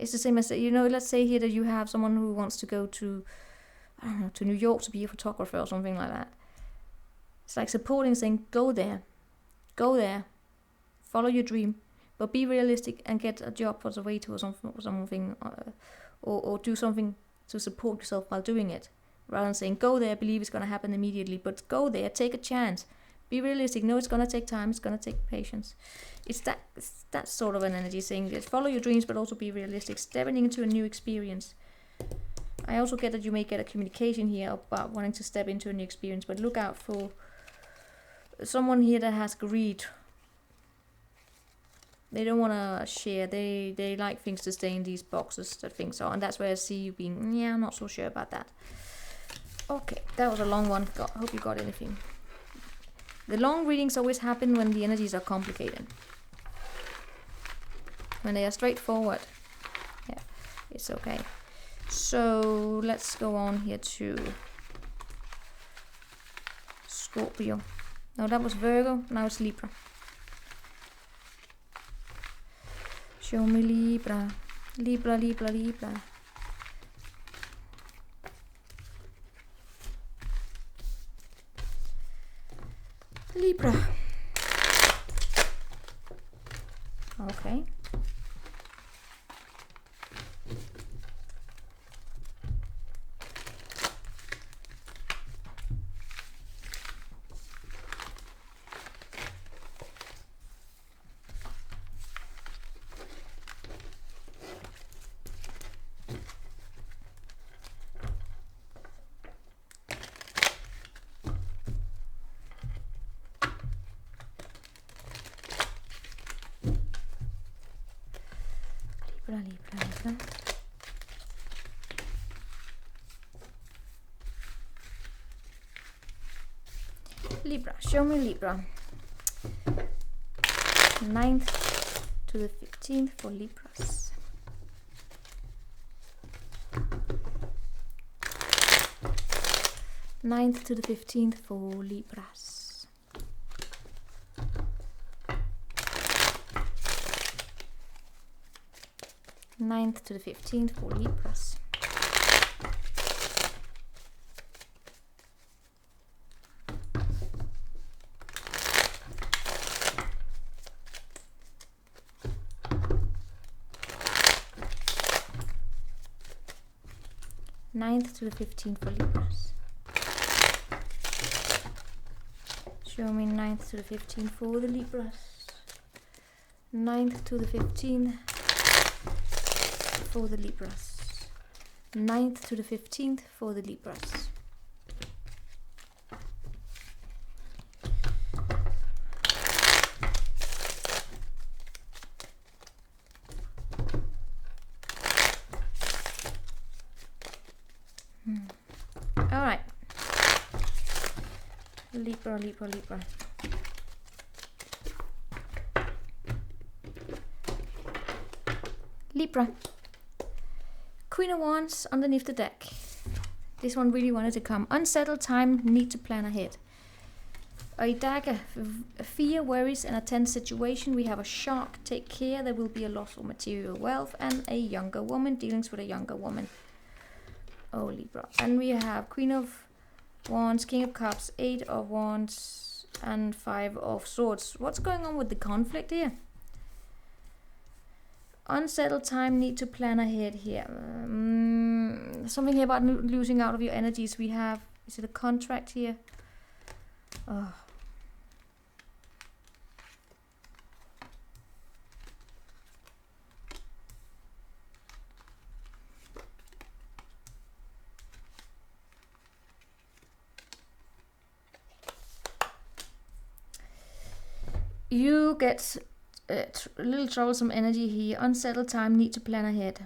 It's the same as, you know, let's say here that you have someone who wants to go to, I don't know, to New York to be a photographer or something like that. It's like supporting, saying, go there, follow your dream, but be realistic and get a job as a waiter or something, or do something to support yourself while doing it, rather than saying, go there, believe it's going to happen immediately, but go there, take a chance, be realistic, know it's going to take time, it's going to take patience. It's that sort of an energy, saying that follow your dreams, but also be realistic, stepping into a new experience. I also get that you may get a communication here about wanting to step into a new experience, but look out for someone here that has greed. They don't want to share. They like things to stay in these boxes that things are, and that's where I see you being, yeah, I'm not so sure about that. Okay, that was a long one. Hope you got anything. The long readings always happen when the energies are complicated. When they are straightforward, yeah, it's okay. So let's go on here to Scorpio. No, that was Virgo. Now it's Libra. Show me Libra. Libra, Libra, Libra. Libra. Okay. Libra. Libra, show me Libra. 9th to the 15th for Libras. Ninth to the 15th for Libras. Ninth to the 15th for Libras. Ninth to the 15th for Libras. Show me 9th to the 15th for the Libras. 9th to the 15th for the Libras. 9th to the 15th for the Libras. All right. Libra, Libra, Libra. Libra. Queen of Wands underneath the deck. This one really wanted to come. Unsettled time, need to plan ahead. A dagger, fear, worries, and a tense situation. We have a shark, take care, there will be a loss of material wealth, and a younger woman, dealings with a younger woman. Oh, Libra. And we have Queen of Wands, King of Cups, 8 of Wands, and 5 of Swords. What's going on with the conflict here? Unsettled time, need to plan ahead here. Something here about losing out of your energies. We have, is it a contract here? Oh. You get a little troublesome energy here. Unsettled time, need to plan ahead.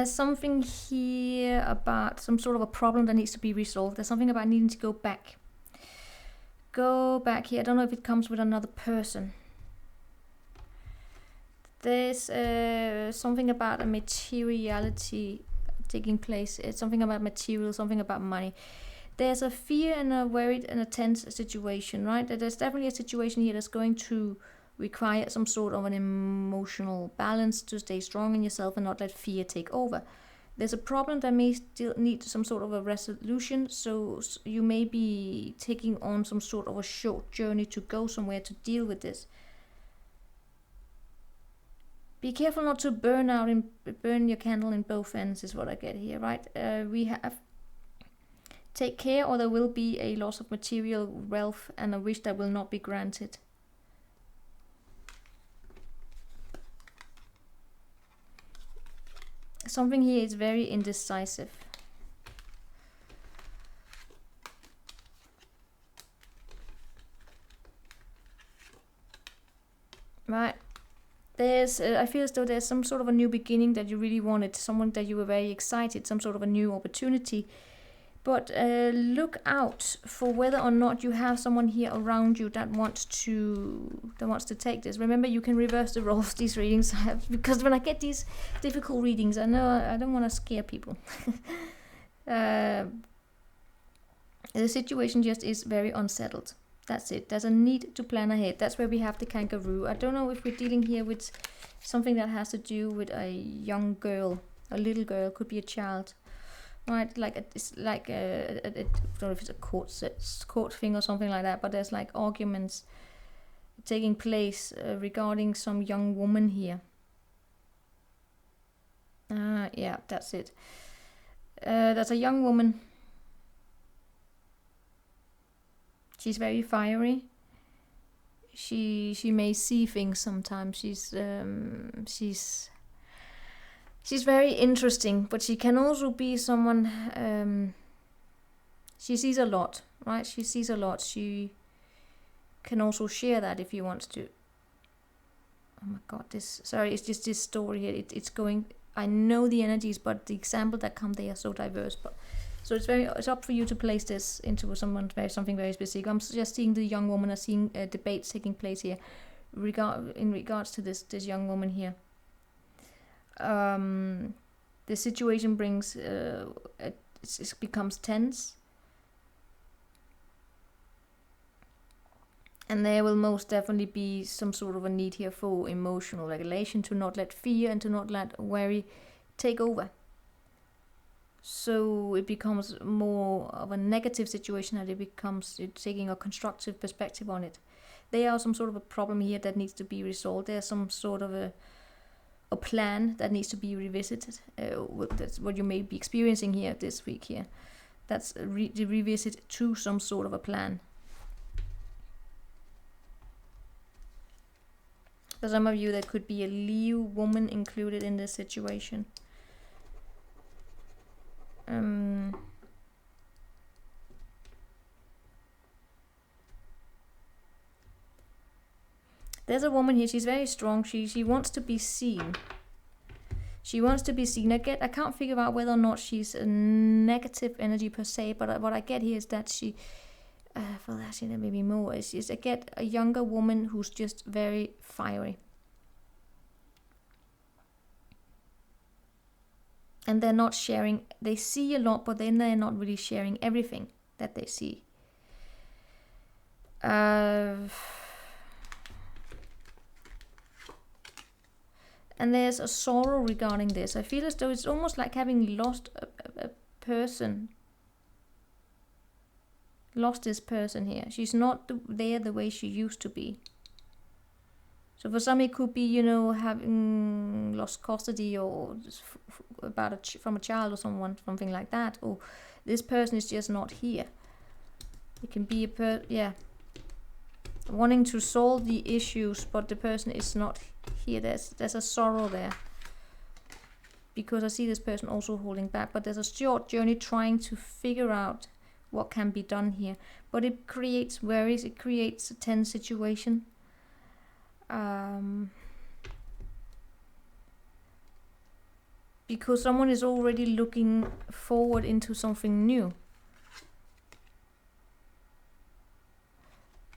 Something here about some sort of a problem that needs to be resolved. There's something about needing to go back. Go back here. I don't know if it comes with another person. There's something about a materiality taking place. It's something about material, something about money. There's a fear and a worried and a tense situation, right? There's definitely a situation here that's going to require some sort of an emotional balance to stay strong in yourself and not let fear take over. There's a problem that may still need some sort of a resolution, so you may be taking on some sort of a short journey to go somewhere to deal with this. Be careful not to burn your candle in both ends, is what I get here, right? We have take care, or there will be a loss of material wealth and a wish that will not be granted. Something here is very indecisive. Right. I feel as though there's some sort of a new beginning that you really wanted, someone that you were very excited, some sort of a new opportunity. But look out for whether or not you have someone here around you that wants to take this. Remember, you can reverse the roles these readings have, because when I get these difficult readings, I know I don't want to scare people. The situation just is very unsettled. That's it. There's a need to plan ahead. That's where we have the kangaroo. I don't know if we're dealing here with something that has to do with a young girl, a little girl, could be a child, right? It's like I don't know if it's a court thing or something like that. But there's like arguments taking place regarding some young woman here. Yeah, that's it. That's a young woman. She's very fiery. She may see things sometimes. She's very interesting, but she can also be someone. She sees a lot, right? She sees a lot. She can also share that if you want to. Oh my God! It's just this story here. It's going. I know the energies, but the examples that come, they are so diverse. But so it's up for you to place this into something very specific. I'm just seeing the young woman. I'm seeing debates taking place here, in regards to this young woman here. The situation brings it becomes tense, and there will most definitely be some sort of a need here for emotional regulation, to not let fear and to not let worry take over. So it becomes more of a negative situation, and it's taking a constructive perspective on it. There are some sort of a problem here that needs to be resolved. There's some sort of a plan that needs to be revisited. That's what you may be experiencing here this week here. That's the revisit to some sort of a plan. For some of you, there could be a Leo woman included in this situation. There's a woman here. She's very strong. She wants to be seen. She wants to be seen. I can't figure out whether or not she's a negative energy per se, but what I get here is that she, for that she maybe more. I get a younger woman who's just very fiery. And they're not sharing. They see a lot, but then they're not really sharing everything that they see. And there's a sorrow regarding this. I feel as though it's almost like having lost a person. Lost this person here. She's not there the way she used to be. So for some it could be, having lost custody or from a child or something like that. Or this person is just not here. It can be wanting to solve the issues, but the person is not here. There's a sorrow there. Because I see this person also holding back. But there's a short journey trying to figure out what can be done here. But it creates worries. It creates a tense situation. Because someone is already looking forward into something new.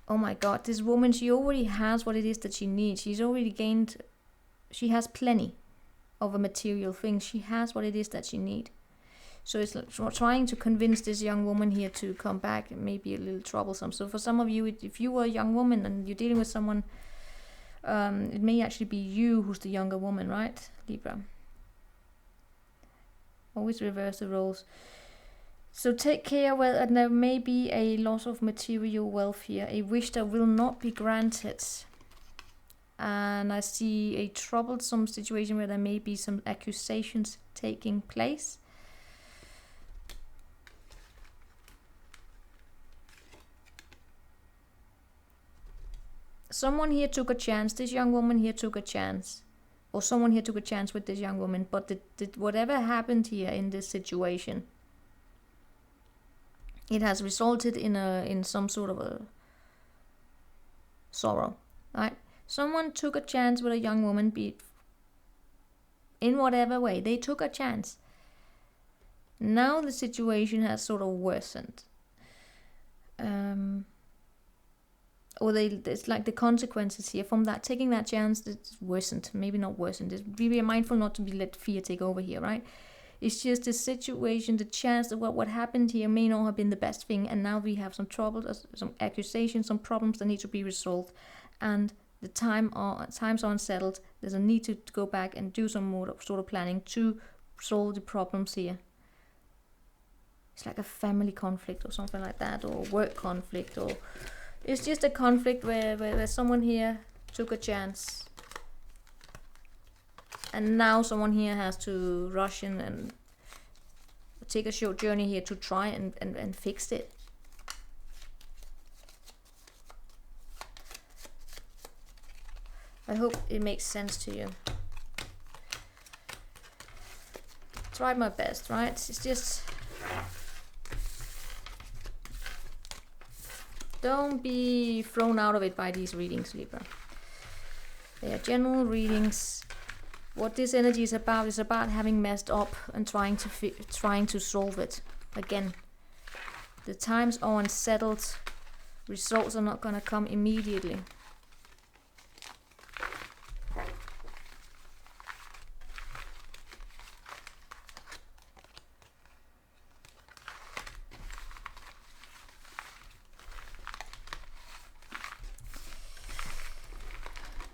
Oh my God, this woman, she already has what it is that she needs. She's already gained, she has plenty of a material thing. She has what it is that she needs. So it's like trying to convince this young woman here to come back. It may be a little troublesome. So for some of you, if you were a young woman and you're dealing with someone, it may actually be you who's the younger woman, right, Libra? Always reverse the roles. So take care, well, and there may be a loss of material wealth here, a wish that will not be granted. And I see a troublesome situation where there may be some accusations taking place. Someone here took a chance. This young woman here took a chance. Or someone here took a chance with this young woman. But whatever happened here in this situation, it has resulted in some sort of a sorrow, right? Someone took a chance with a young woman, be it in whatever way. They took a chance. Now the situation has sort of worsened. Or it's like the consequences here from that taking that chance, it's worsened. Maybe not worsened. Be mindful not to let fear take over here, right? It's just the situation, the chance that what happened here may not have been the best thing, and now we have some trouble, some accusations, some problems that need to be resolved, and the times are unsettled. There's a need to go back and do some more sort of planning to solve the problems here. It's like a family conflict or something like that, or work conflict, or it's just a conflict where someone here took a chance. And now someone here has to rush in and take a short journey here to try and fix it. I hope it makes sense to you. Try my best, right? It's just... don't be thrown out of it by these readings, Libra. They are general readings. What this energy is about having messed up and trying to solve it. Again, the times are unsettled. Results are not going to come immediately.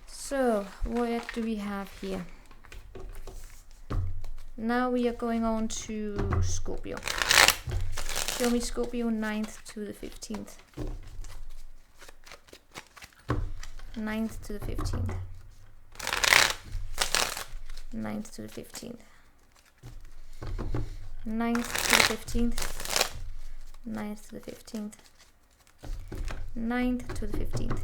So, what do we have here? Now we are going on to Scorpio. Show me Scorpio 9th to the 15th. 9th to the 15th. 9th to the 15th. 9th to the 15th. 9th to the 15th. 9th to the 15th.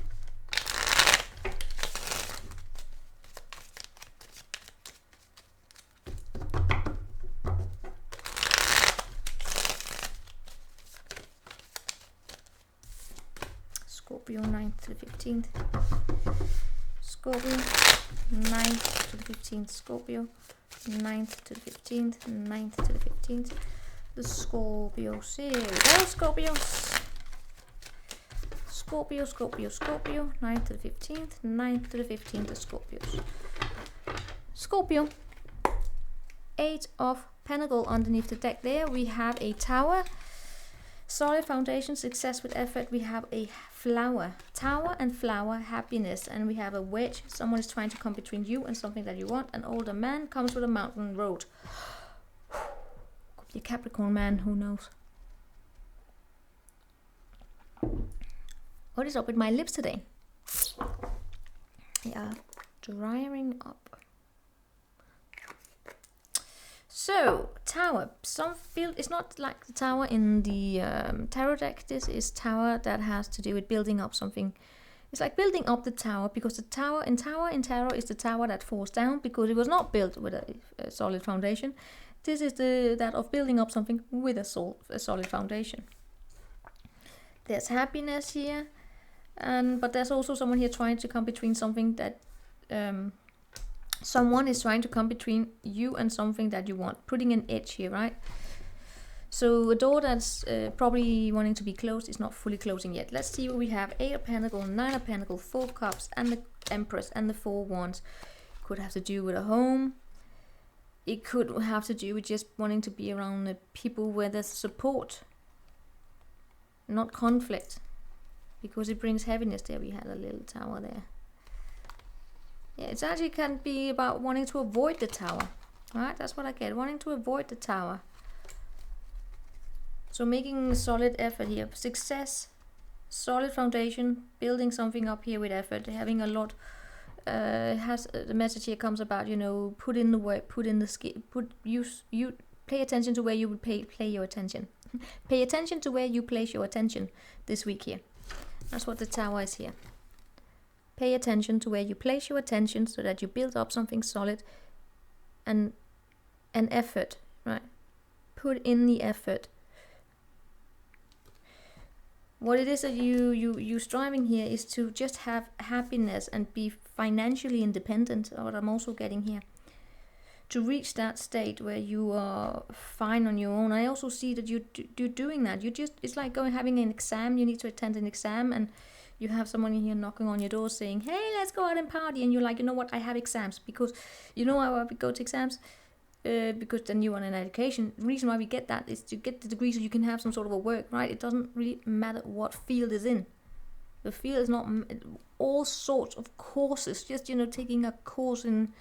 Scorpio 9th to the 15th. Scorpio 9th to the 15th. Scorpio 9th to the 15th. 9th to the 15th. The Scorpios. Here we go, Scorpios. Scorpio, Scorpio, Scorpio. 9th to the 15th. 9th to the 15th. The Scorpios. Scorpio. 8 of Pentacles underneath the deck there. We have a Tower. Solid foundation, success with effort. We have a flower, Tower and flower, happiness, and we have a wedge. Someone is trying to come between you and something that you want. An older man comes with a mountain road. Could be a Capricorn man, who knows? What is up with my lips today? They are drying up. So, Tower, it's not like the Tower in the tarot deck. This is Tower that has to do with building up something. It's like building up the tower, because the tower in tarot is the tower that falls down because it was not built with a solid foundation. This is that of building up something with a solid foundation. There's happiness here, but there's also someone here trying to come between something that... someone is trying to come between you and something that you want, putting an edge here, right? So a door that's probably wanting to be closed is not fully closing yet. Let's see what we have. 8 of Pentacles, 9 of Pentacles, 4 of Cups, and the Empress, and the 4 Wands. Could have to do with a home. it could have to do with just wanting to be around the people where there's support, not conflict, because it brings heaviness there. We had a little tower there. Yeah, it actually can be about wanting to avoid the tower, right? That's what I get, wanting to avoid the tower. So making a solid effort here, success, solid foundation, building something up here with effort, having a lot. The message here comes about, you know, put in the work, put in the skill, you pay attention to where you would play your attention. Pay attention to where you place your attention this week here. That's what the tower is here. Pay attention to where you place your attention so that you build up something solid and effort, right? Put in the effort. What it is that you striving here is to just have happiness and be financially independent, what I'm also getting here. To reach that state where you are fine on your own. I also see that you're doing that. It's like having an exam. You need to attend an exam, and you have someone in here knocking on your door saying, hey, let's go out and party. And you're like, you know what, I have exams. Because you know why we go to exams? Because then you want an education. The reason why we get that is to get the degree so you can have some sort of a work, right? It doesn't really matter what field is in. The field is not all sorts of courses. Just, you know, taking a course in,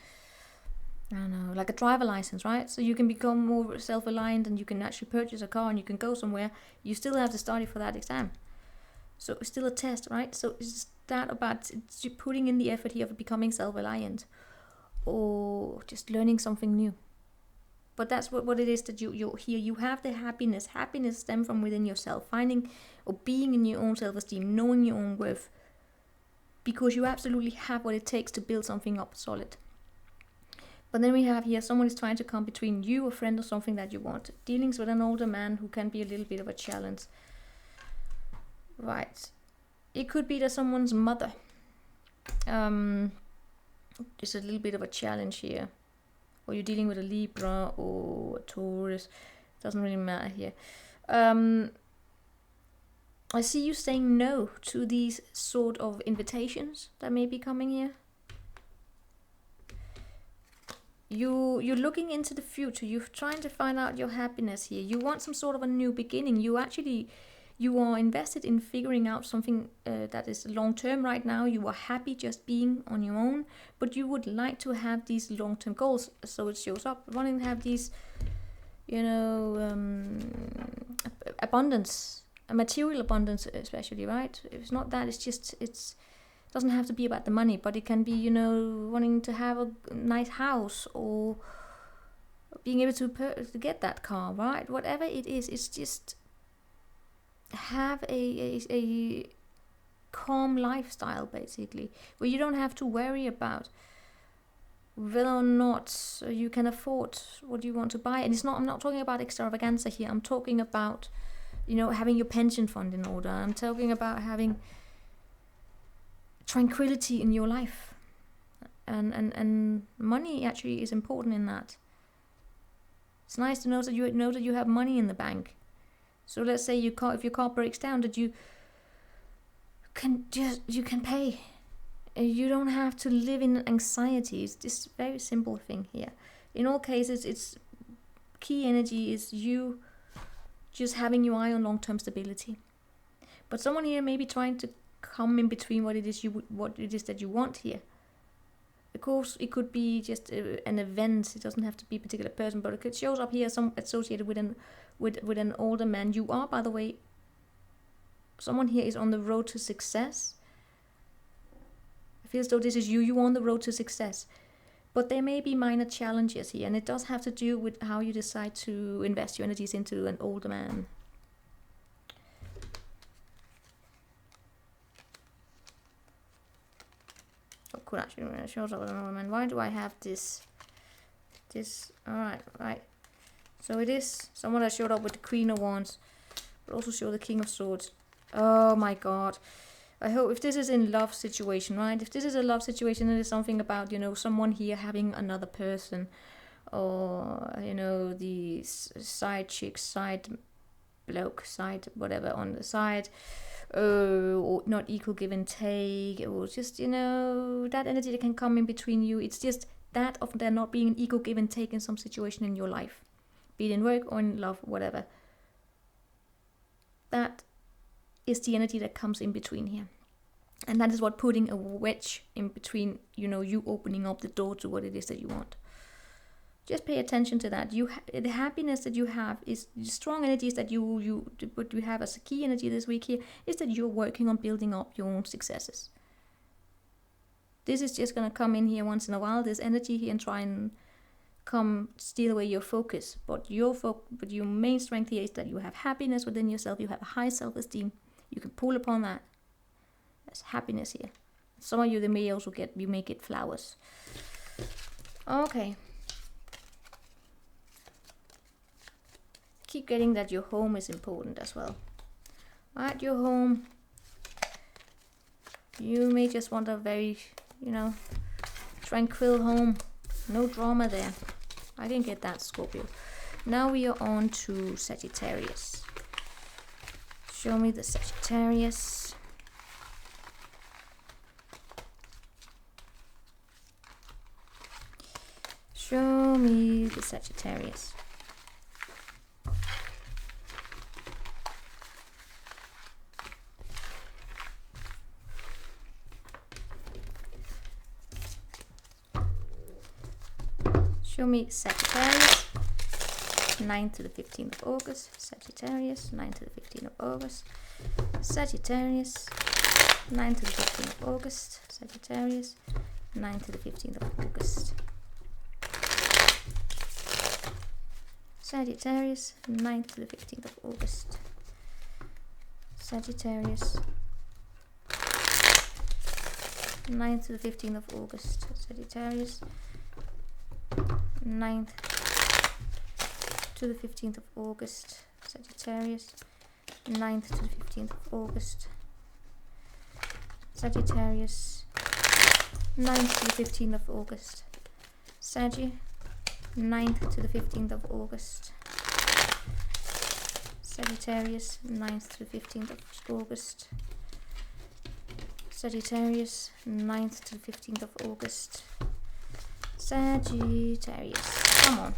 I don't know, like a driver license, right? So you can become more self-reliant and you can actually purchase a car and you can go somewhere. You still have to study for that exam. So it's still a test, right? So it's that about putting in the effort here of becoming self-reliant or just learning something new. But that's what it is that you're here. You have the happiness. Happiness stems from within yourself. Finding or being in your own self-esteem. Knowing your own worth. Because you absolutely have what it takes to build something up solid. But then we have here, someone is trying to come between you, a friend, or something that you want. Dealings with an older man who can be a little bit of a challenge. Right. It could be that someone's mother. It's a little bit of a challenge here. Or you're dealing with a Libra or a Taurus. Doesn't really matter here. I see you saying no to these sort of invitations that may be coming here. You're looking into the future. You're trying to find out your happiness here. You want some sort of a new beginning. You are invested in figuring out something that is long-term right now. You are happy just being on your own, but you would like to have these long-term goals. So it shows up wanting to have these, you know, abundance, a material abundance especially, right? If it's not that, it doesn't have to be about the money, but it can be, you know, wanting to have a nice house or being able to get that car, right? Whatever it is, it's just have a calm lifestyle, basically, where you don't have to worry about whether or not you can afford what you want to buy. And I'm not talking about extravaganza here. I'm talking about, you know, having your pension fund in order. I'm talking about having tranquility in your life, and money actually is important in that. It's nice to know that you have money in the bank. So let's say if your car breaks down, that you can pay. You don't have to live in anxiety. It's just a very simple thing here. In all cases, it's key energy is you just having your eye on long-term stability. But someone here may be trying to come in between what it is that you want here. Of course, it could be just an event. It doesn't have to be a particular person, but it shows up here some associated with an older man. You are, by the way, someone here is on the road to success. It feels though this is you on the road to success. But there may be minor challenges here, and it does have to do with how you decide to invest your energies into an older man. Could actually shows up with an older man. Why do I have this? Alright, right. So it is someone that showed up with the Queen of Wands, but also show the King of Swords. Oh my god. I hope if this is in love situation, right? If this is a love situation, it is something about, you know, someone here having another person, or, you know, the side chick, side bloke, side whatever on the side. Or not equal give and take, or just, you know, that energy that can come in between you. It's just that of there not being an equal give and take in some situation in your life, be it in work or in love, whatever. That is the energy that comes in between here. And that is what putting a wedge in between, you know, you opening up the door to what it is that you want. Just pay attention to that. The happiness that you have is the strong energies that what you have as a key energy this week here is that you're working on building up your own successes. This is just going to come in here once in a while, this energy here, and try and steal away your focus. But your main strength here is that you have happiness within yourself. You have a high self-esteem. You can pull upon that. There's happiness here. Some of you, they may also get flowers. Okay. Keep getting that your home is important as well. At your home, you may just want a very, tranquil home. No drama there. I didn't get that, Scorpio. Now we are on to Sagittarius. Show me the Sagittarius. Show me the Sagittarius. Show me Sagittarius, 9 to the 15th of August, Sagittarius, 9 to the 15th of August, Sagittarius, 9 to the 15th of August, Sagittarius, 9 to the 15th of August, Sagittarius, 9 to the 15th of August, Sagittarius, 9 to the 15th of August, Sagittarius, 9th to the 15th of August, Sagittarius, 9th to the 15th of August, Sagittarius, 9th to the 15th of August, Saggy, 9th to the 15th of August, Sagittarius, 9th to the 15th of August, Sagittarius, 9th to the 15th of August, Sagittarius, come on.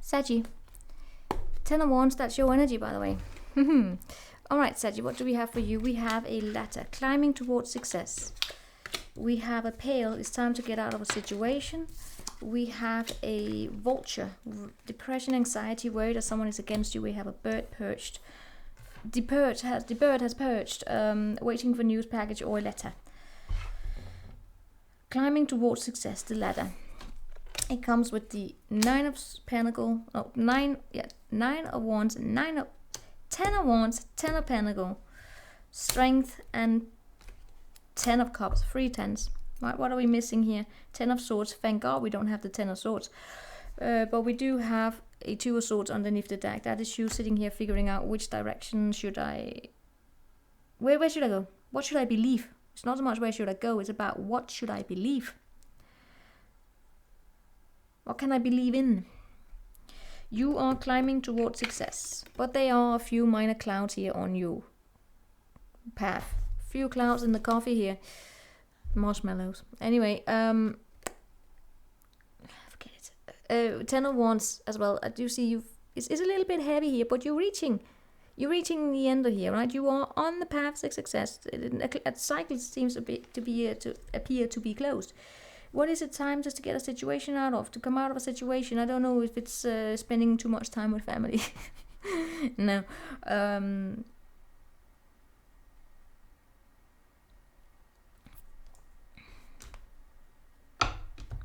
Saggy, 10 of Wands, that's your energy, by the way. Alright, Saggy, what do we have for you? We have a ladder, climbing towards success. We have a pail, it's time to get out of a situation. We have a vulture, depression, anxiety, worried that someone is against you. We have a bird perched. The bird has perched, waiting for news package or a letter. Climbing towards success, the ladder. It comes with the 9 of Pentacle, 9 of Wands, 10 of Wands, 10 of Pentacle, Strength, and 10 of Cups, 3 tens. Right, what are we missing here? 10 of Swords. Thank God we don't have the 10 of Swords. But we do have a 2 of Swords underneath the deck. That is you sitting here figuring out which direction should I... Where should I go? What should I believe? It's not so much where should I go, it's about what should I believe? What can I believe in? You are climbing towards success, but there are a few minor clouds here on your path. Few clouds in the coffee here. Marshmallows. Anyway, forget it. 10 of Wands as well. I do see you. It's a little bit heavy here, but you're reaching the end of here, right? You are on the path to success. A cycle seems to appear to be closed. What is it time just to get a situation out of? To come out of a situation? I don't know if it's spending too much time with family. No.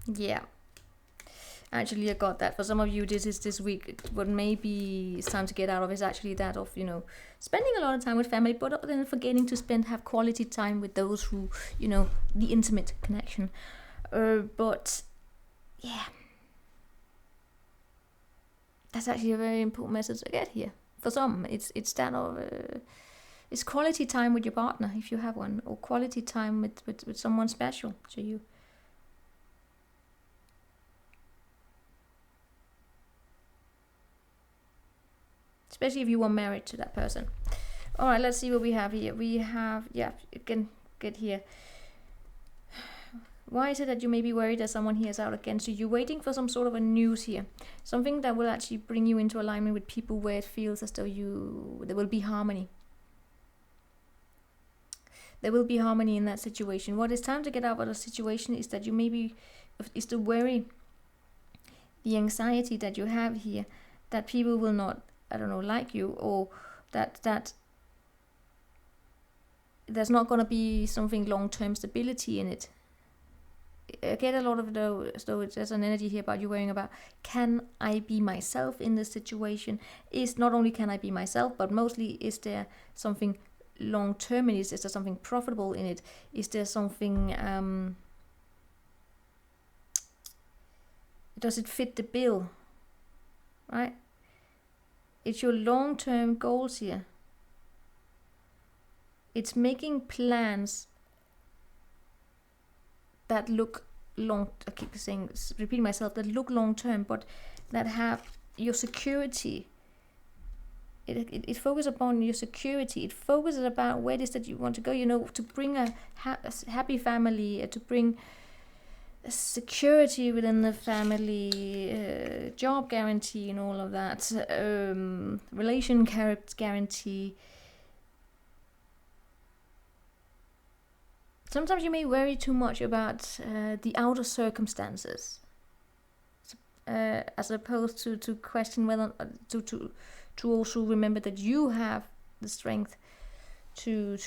Yeah. Actually, I got that. For some of you, this is this week. What maybe it's time to get out of is actually that of, you know, spending a lot of time with family, but then forgetting to have quality time with those who, you know, the intimate connection. But yeah, that's actually a very important message to get here. For some, it's that of it's quality time with your partner if you have one, or quality time with someone special to you. Especially if you are married to that person. All right, let's see what we have here. We have, yeah, you can get here. Why is it that you may be worried that someone here is out against you? You're waiting for some sort of a news here. Something that will actually bring you into alignment with people where it feels as though there will be harmony. There will be harmony in that situation. What is time to get out of the situation is that you maybe, is the worry, the anxiety that you have here, that people will not, I don't know, like you, or that there's not going to be something long-term stability in it. I get a lot of those, though there's an energy here about you worrying about, can I be myself in this situation? Is not only can I be myself, but mostly is there something long-term in it? Is there something profitable in it? Is there something, does it fit the bill? Right? It's your long-term goals here. It's making plans that look long, I keep saying, repeating myself, that look long-term, but that have your security. It focuses upon your security. It focuses about where it is that you want to go, you know, to bring a happy family, to bring security within the family, job guarantee and all of that, relation guarantee. Sometimes you may worry too much about the outer circumstances, as opposed to question whether to also remember that you have the strength to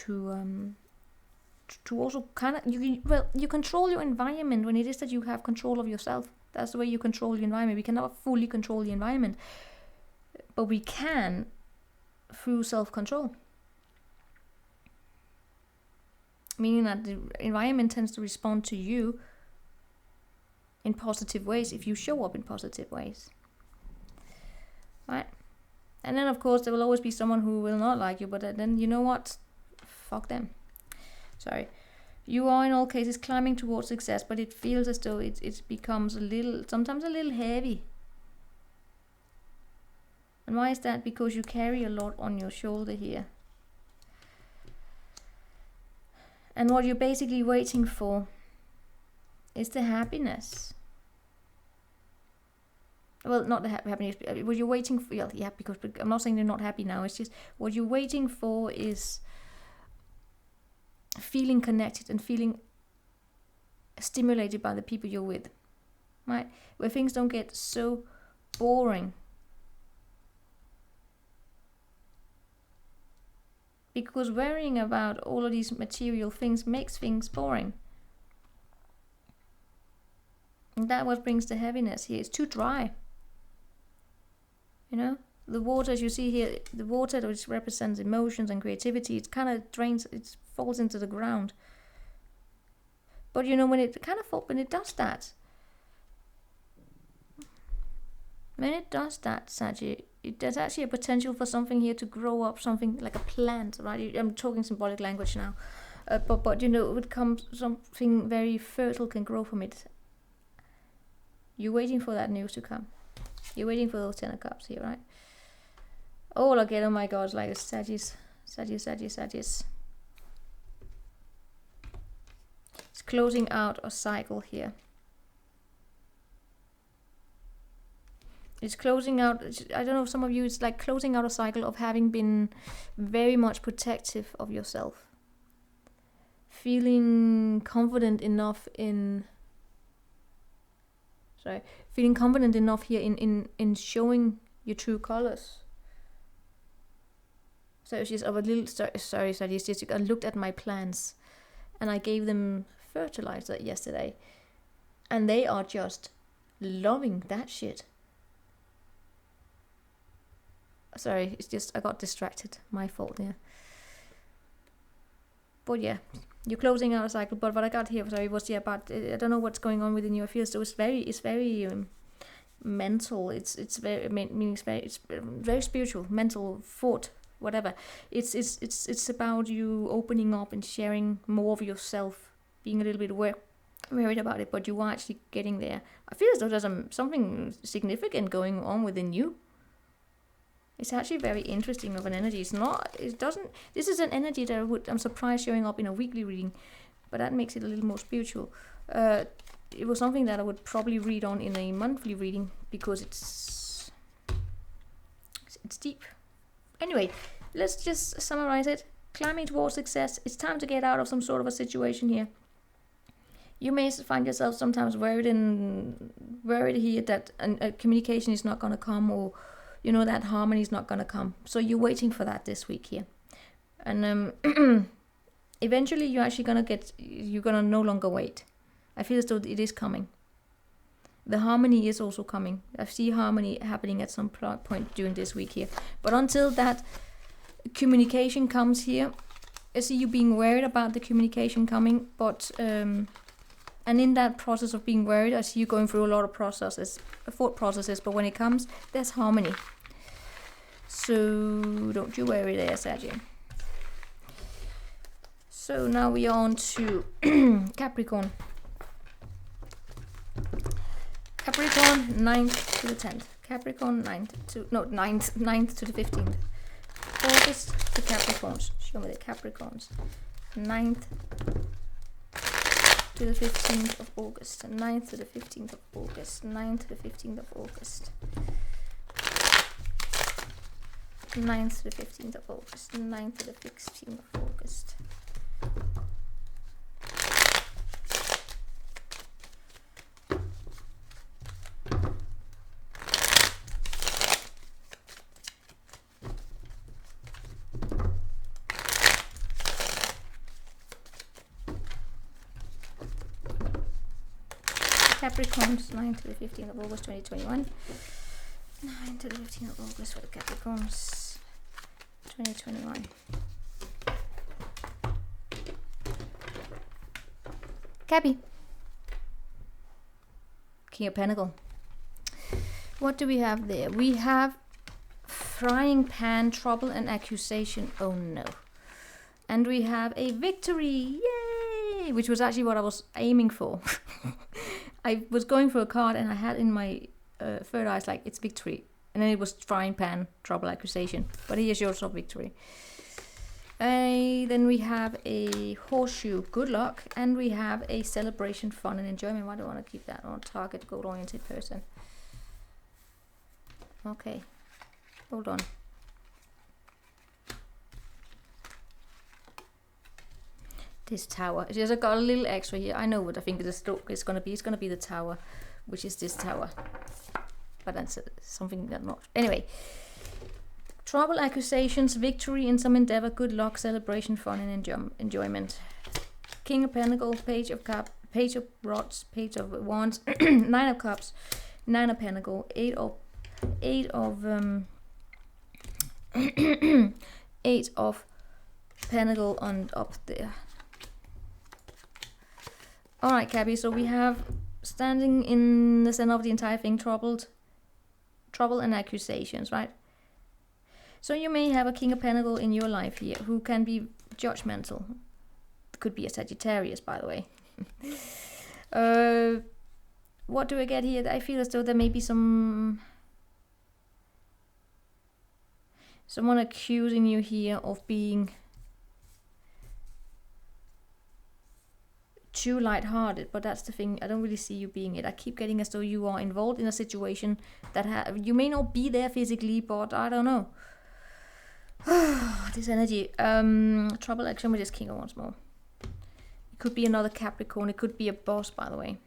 also kind of, you control your environment when it is that you have control of yourself. That's the way you control the environment. We cannot fully control the environment, but we can through self-control. Meaning that the environment tends to respond to you in positive ways if you show up in positive ways. Right? And then of course there will always be someone who will not like you, but then you know what? Fuck them. Sorry. You are in all cases climbing towards success, but it feels as though it becomes sometimes a little heavy. And why is that? Because you carry a lot on your shoulder here. And what you're basically waiting for is the happiness. Well, not the happiness. What you're waiting for, yeah, because I'm not saying you're not happy now. It's just what you're waiting for is feeling connected and feeling stimulated by the people you're with, right? Where things don't get so boring. Because worrying about all of these material things makes things boring. And that's what brings the heaviness here. It's too dry. You know? The water, as you see here, the water which represents emotions and creativity, it kind of drains, it falls into the ground. But you know, when it does that, Saggy, there's actually a potential for something here to grow up, something like a plant, right? I'm talking symbolic language now. But you know, it would come, something very fertile can grow from it. You're waiting for that news to come. You're waiting for those 10 of Cups here, right? All again, oh my god, like a Sagittarius. It's closing out a cycle here. It's closing out, I don't know, some of you, it's like closing out a cycle of having been very much protective of yourself. Feeling confident enough here in showing your true colors. So it's just of a little, sorry, it's just, I looked at my plants and I gave them fertilizer yesterday. And they are just loving that shit. Sorry, it's just I got distracted. My fault, yeah. But yeah, you're closing out a cycle. But what I got here, sorry, was about I don't know what's going on within you. I feel so it's very mental. It's very meaning it's very spiritual, mental, thought, whatever. It's about you opening up and sharing more of yourself, being a little bit worried about it, but you are actually getting there. I feel as though there's something significant going on within you. It's actually very interesting of an energy. This is an energy that I'm surprised showing up in a weekly reading, but that makes it a little more spiritual. It was something that I would probably read on in a monthly reading because it's deep. Anyway, let's just summarize it. Climbing towards success. It's time to get out of some sort of a situation here. You may find yourself sometimes worried here that communication is not going to come, or that harmony is not going to come. So you're waiting for that this week here. And eventually you're actually going to no longer wait. I feel as though it is coming. The harmony is also coming. I see harmony happening at some point during this week here. But until that communication comes here, I see you being worried about the communication coming. But, and in that process of being worried, I see you going through a lot of thought processes. But when it comes, there's harmony. So don't you worry there, Sagittarius. So now we are on to Capricorn. Capricorn 9th to the 10th. Capricorn 9th to the 15th. August to Capricorns. Show me the Capricorns. 9th to the 15th of August. 9th to the 15th of August. 9th to the 15th of August. 9th to the 15th of August. 9th to the 16th of August. Capricorns, 9th to the 15th of August 2021. 9th to the 15th of August for the Capricorns 2021. Cappy. King of Pentacle. What do we have there? We have frying pan, trouble and accusation. Oh no. And we have a victory. Yay! Which was actually what I was aiming for. I was going for a card and I had in my third eye like it's victory. And then it was frying pan, trouble, accusation. But here's yours of victory. Then we have a horseshoe, good luck. And we have a celebration, fun and enjoyment. Why do I want to keep that on target, goal-oriented person? Okay, hold on. This tower. It's just I got a little extra here. I know what I think the stroke is going to be. It's going to be the tower, which is this tower. But that's something that not. Anyway. Trouble, accusations, victory in some endeavor, good luck, celebration, fun and enjoyment. King of Pentacles, Page of Cups, Page of Rods, Page of Wands, 9 of Cups, 9 of Pentacles, 8 of 8 of Pentacle on up there. Alright, Cappy, so we have standing in the center of the entire thing, trouble and accusations, right? So you may have a King of Pentacles in your life here who can be judgmental. Could be a Sagittarius, by the way. What do I get here? I feel as though there may be someone accusing you here of being too light-hearted, but that's the thing. I don't really see you being it. I keep getting as though you are involved in a situation that you may not be there physically, but I don't know. This energy. Trouble action with this King once more. It could be another Capricorn. It could be a boss, by the way.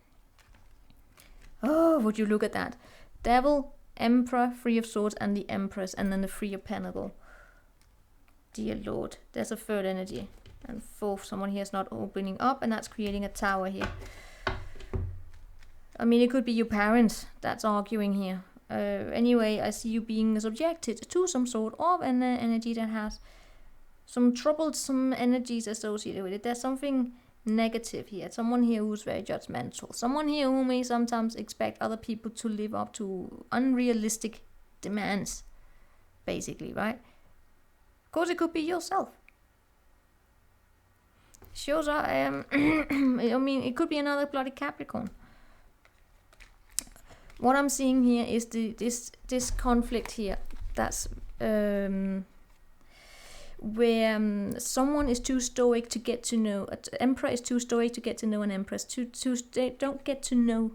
Oh, would you look at that? Devil, Emperor, Three of Swords, and the Empress, and then the Three of Pentacles. Dear Lord. There's a third energy. And fourth, someone here is not opening up, and that's creating a tower here. I mean, it could be your parents that's arguing here. Anyway, I see you being subjected to some sort of an energy that has some troublesome energies associated with it. There's something negative here. Someone here who's very judgmental. Someone here who may sometimes expect other people to live up to unrealistic demands, basically, right? Of course, it could be yourself. Shows are, I mean, it could be another bloody Capricorn. What I'm seeing here is this conflict here. That's where someone is too stoic to get to know. An emperor is too stoic to get to know an empress. They don't get to know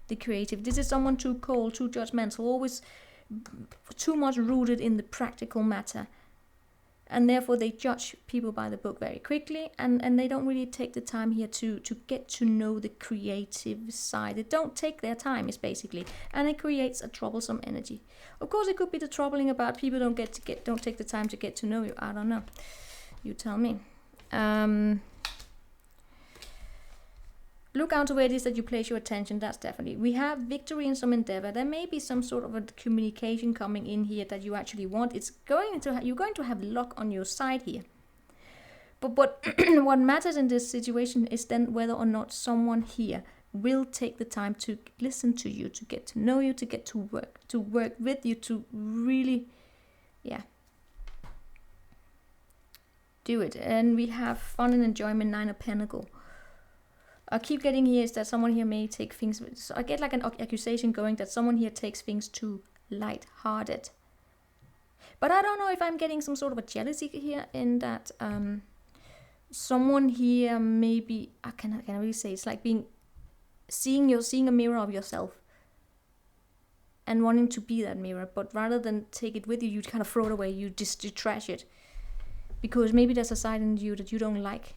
the creative. This is someone too cold, too judgmental, always too much rooted in the practical matter. And therefore they judge people by the book very quickly, and they don't really take the time here to get to know the creative side. They don't take their time, is basically, and it creates a troublesome energy. Of course, it could be the troubling about people don't take the time to get to know you. I don't know. You tell me. Look out to where it is that you place your attention. That's definitely. We have victory in some endeavor. There may be some sort of a communication coming in here that you actually want. You're going to have luck on your side here. But what matters in this situation is then whether or not someone here will take the time to listen to you, to get to know you, to get to work with you, to really, do it. And we have fun and enjoyment, 9 of Pentacles. I keep getting here is that someone here may take things, so I get like an accusation going that someone here takes things too light-hearted. But I don't know if I'm getting some sort of a jealousy here in that someone here maybe, I can really say, it's like seeing a mirror of yourself and wanting to be that mirror, but rather than take it with you, you kind of throw it away, you trash it. Because maybe there's a side in you that you don't like.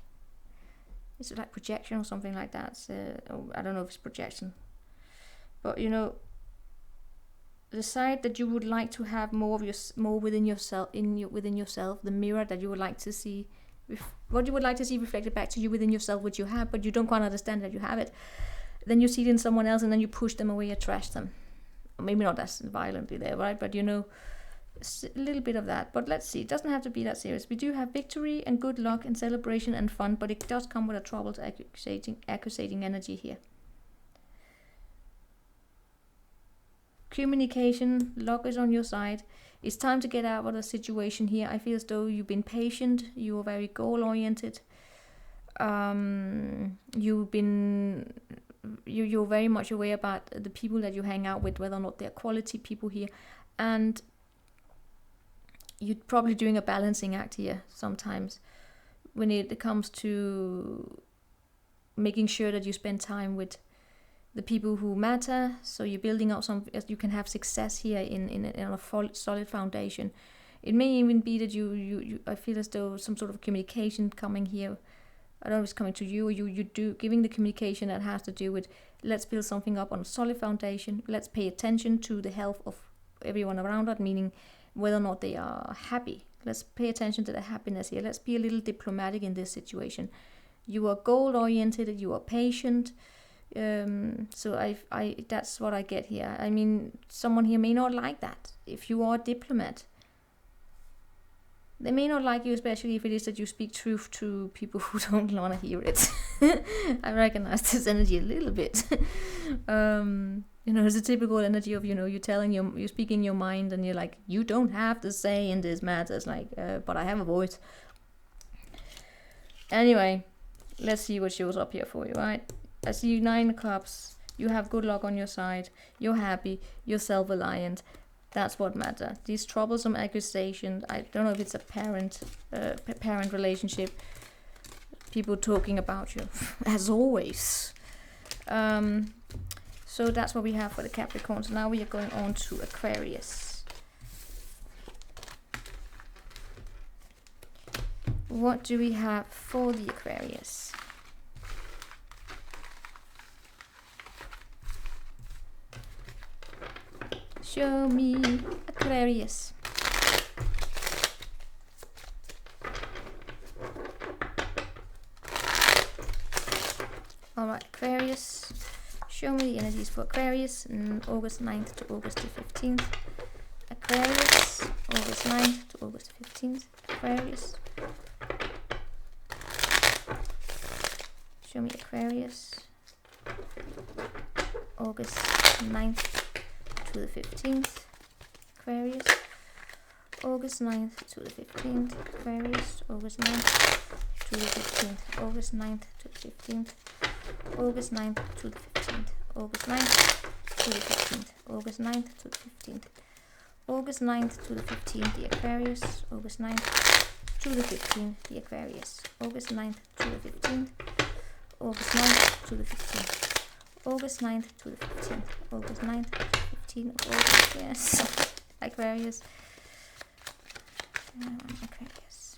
It's like projection or something like that. I don't know if it's projection, but you know, the side that you would like to have more within yourself, within yourself, the mirror that you would like to see, what you would like to see reflected back to you within yourself, which you have, but you don't quite understand that you have it. Then you see it in someone else, and then you push them away, you trash them. Maybe not as violently there, right? But you know, a little bit of that. But let's see, it doesn't have to be that serious. We do have victory and good luck and celebration and fun, but it does come with a troubled accusating energy here. Communication, luck is on your side. It's time to get out of the situation here. I feel as though you've been patient, you are very goal oriented. You're very much aware about the people that you hang out with, whether or not they're quality people here, and you're probably doing a balancing act here sometimes when it comes to making sure that you spend time with the people who matter. So you're building up you can have success here in a solid foundation. It may even be that you I feel as though some sort of communication coming here. I don't know if it's coming to you, or you do giving the communication that has to do with, let's build something up on a solid foundation. Let's pay attention to the health of everyone around us, meaning whether or not they are happy. Let's pay attention to the happiness here. Let's be a little diplomatic in this situation. You are goal-oriented, you are patient. So I that's what I get here. I mean, someone here may not like that. If you are a diplomat, they may not like you, especially if it is that you speak truth to people who don't want to hear it. I recognize this energy a little bit. You know, it's a typical energy of, you know, you're speaking your mind, and you're like, you don't have to say in this matter. It's like, but I have a voice. Anyway, let's see what shows up here for you, right? I see you 9 of Cups. You have good luck on your side. You're happy. You're self-reliant. That's what matters. These troublesome accusations. I don't know if it's a parent relationship. People talking about you, as always. So that's what we have for the Capricorns. Now we are going on to Aquarius. What do we have for the Aquarius? Show me Aquarius. Alright, Aquarius. Show me the energies for Aquarius, August 9th to August the 15th. Aquarius, August 9th to August 15th. Aquarius. Show me Aquarius. August 9th to the 15th. Aquarius. August 9th to the 15th. Aquarius. August 9th to the 15th. August 9th to the 15th. August 9th to the 15th. August 9th to the 15th. August 9th to the 15th. August 9th to the 15th, the Aquarius. August 9th to the 15th, the Aquarius. August 9th to the 15th. August 9th to the 15th. August 9th to the 15th. August 9th to the 15th of August, yes. Aquarius. Aquarius.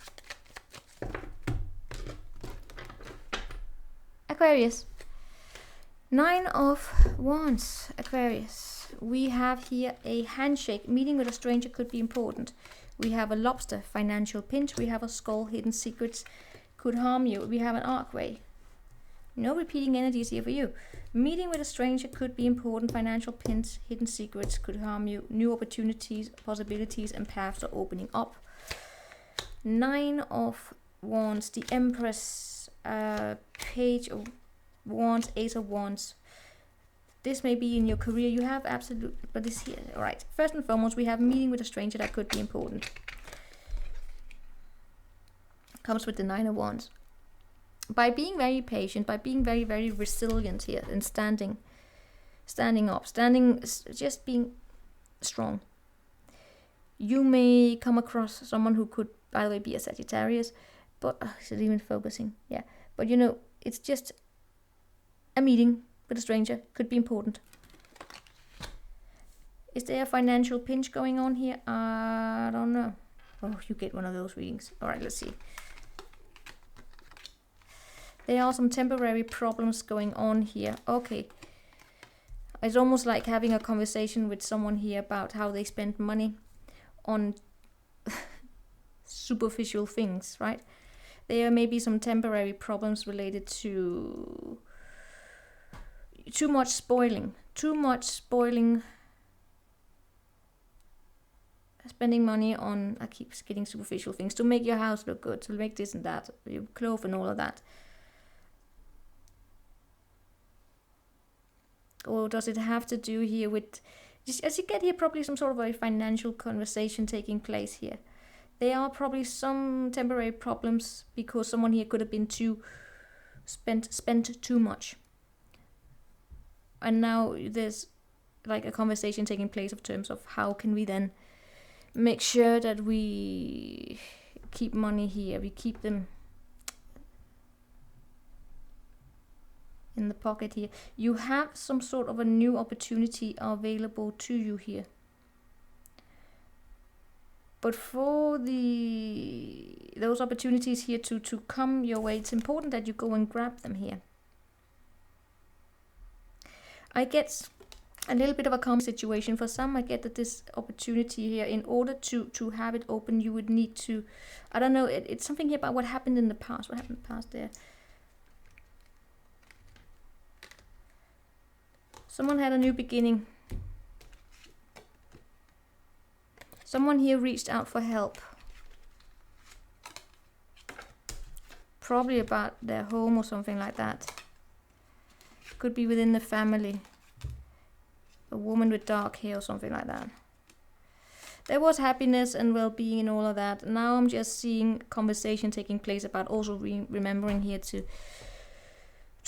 Aquarius. 9 of Wands, Aquarius. We have here a handshake. Meeting with a stranger could be important. We have a lobster, financial pinch. We have a skull, hidden secrets could harm you. We have an archway. No repeating energies here for you. Meeting with a stranger could be important. Financial pinch, hidden secrets could harm you. New opportunities, possibilities, and paths are opening up. 9 of Wands, the Empress, Page of Wands, Ace of Wands. This may be in your career. You have absolute, but this here, all right. First and foremost, we have meeting with a stranger that could be important. Comes with the 9 of Wands. By being very patient, by being very, very resilient here, and standing up, just being strong. You may come across someone who could, by the way, be a Sagittarius, but is it even focusing? Yeah, but you know, it's just a meeting with a stranger could be important. Is there a financial pinch going on here? I don't know. Oh, you get one of those readings. All right, let's see. There are some temporary problems going on here. Okay. It's almost like having a conversation with someone here about how they spend money on superficial things, right? There may be some temporary problems related to too much spoiling, spending money on, I keep getting superficial things, to make your house look good, to make this and that, your clothes and all of that. Or does it have to do here with, as you get here, probably some sort of a financial conversation taking place here. There are probably some temporary problems because someone here could have been spent too much. And now there's like a conversation taking place of terms of how can we then make sure that we keep money here, we keep them in the pocket here. You have some sort of a new opportunity available to you here. But for those opportunities here to come your way, it's important that you go and grab them here. I get a little bit of a common situation. For some, I get that this opportunity here, in order to have it open, you would need to, I don't know, it's something here about what happened in the past. What happened in the past there? Someone had a new beginning. Someone here reached out for help. Probably about their home or something like that. Could be within the family. A woman with dark hair or something like that. There was happiness and well-being and all of that. Now I'm just seeing conversation taking place about also remembering here to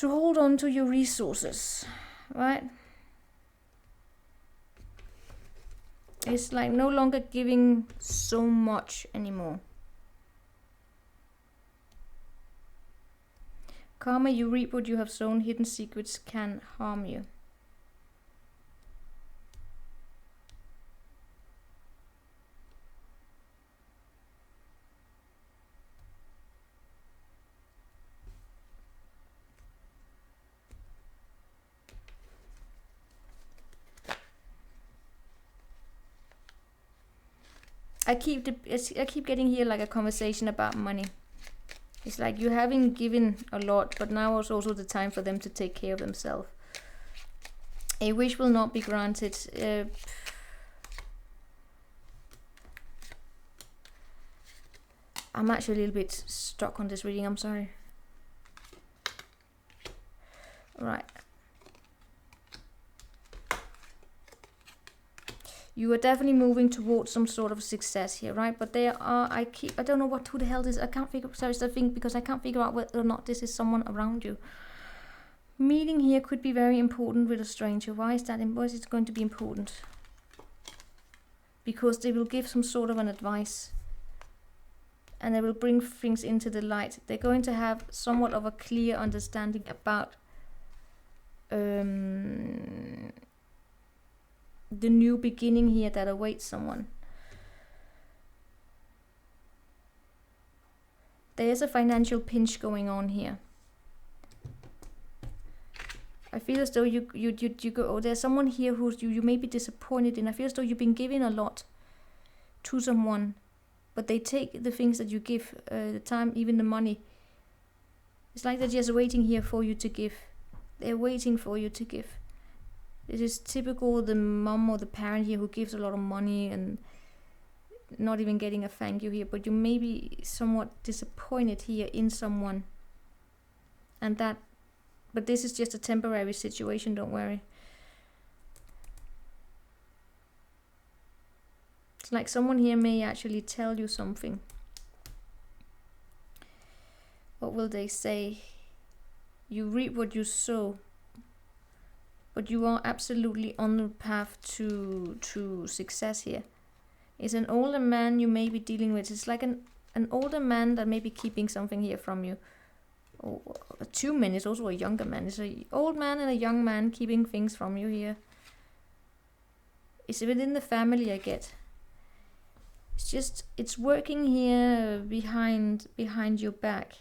hold on to your resources, right? It's like no longer giving so much anymore. Karma, you reap what you have sown. Hidden secrets can harm you. I keep getting here like a conversation about money. It's like you haven't given a lot, but now is also the time for them to take care of themselves. A wish will not be granted. I'm actually a little bit stuck on this reading, I'm sorry. Right. You are definitely moving towards some sort of success here, right? But there are, I don't know who the hell this is. I can't figure, sorry, it's the thing, because I can't figure out whether or not this is someone around you. Meeting here could be very important with a stranger. Why is that? Why is it going to be important? Because they will give some sort of an advice. And they will bring things into the light. They're going to have somewhat of a clear understanding about the new beginning here that awaits someone. There is a financial pinch going on here. I feel as though you go, oh, there's someone here who you may be disappointed in. I feel as though you've been giving a lot to someone. But they take the things that you give, the time, even the money. It's like they're just waiting here for you to give. They're waiting for you to give. It is typical the mom or the parent here who gives a lot of money and not even getting a thank you here. But you may be somewhat disappointed here in someone. And that, but this is just a temporary situation, don't worry. Like someone here may actually tell you something. What will they say? You reap what you sow. But you are absolutely on the path to success here. It's an older man you may be dealing with. It's like an older man that may be keeping something here from you. Oh, two men is also a younger man. It's an old man and a young man keeping things from you here. It's within the family, I get. It's just, it's working here behind your back.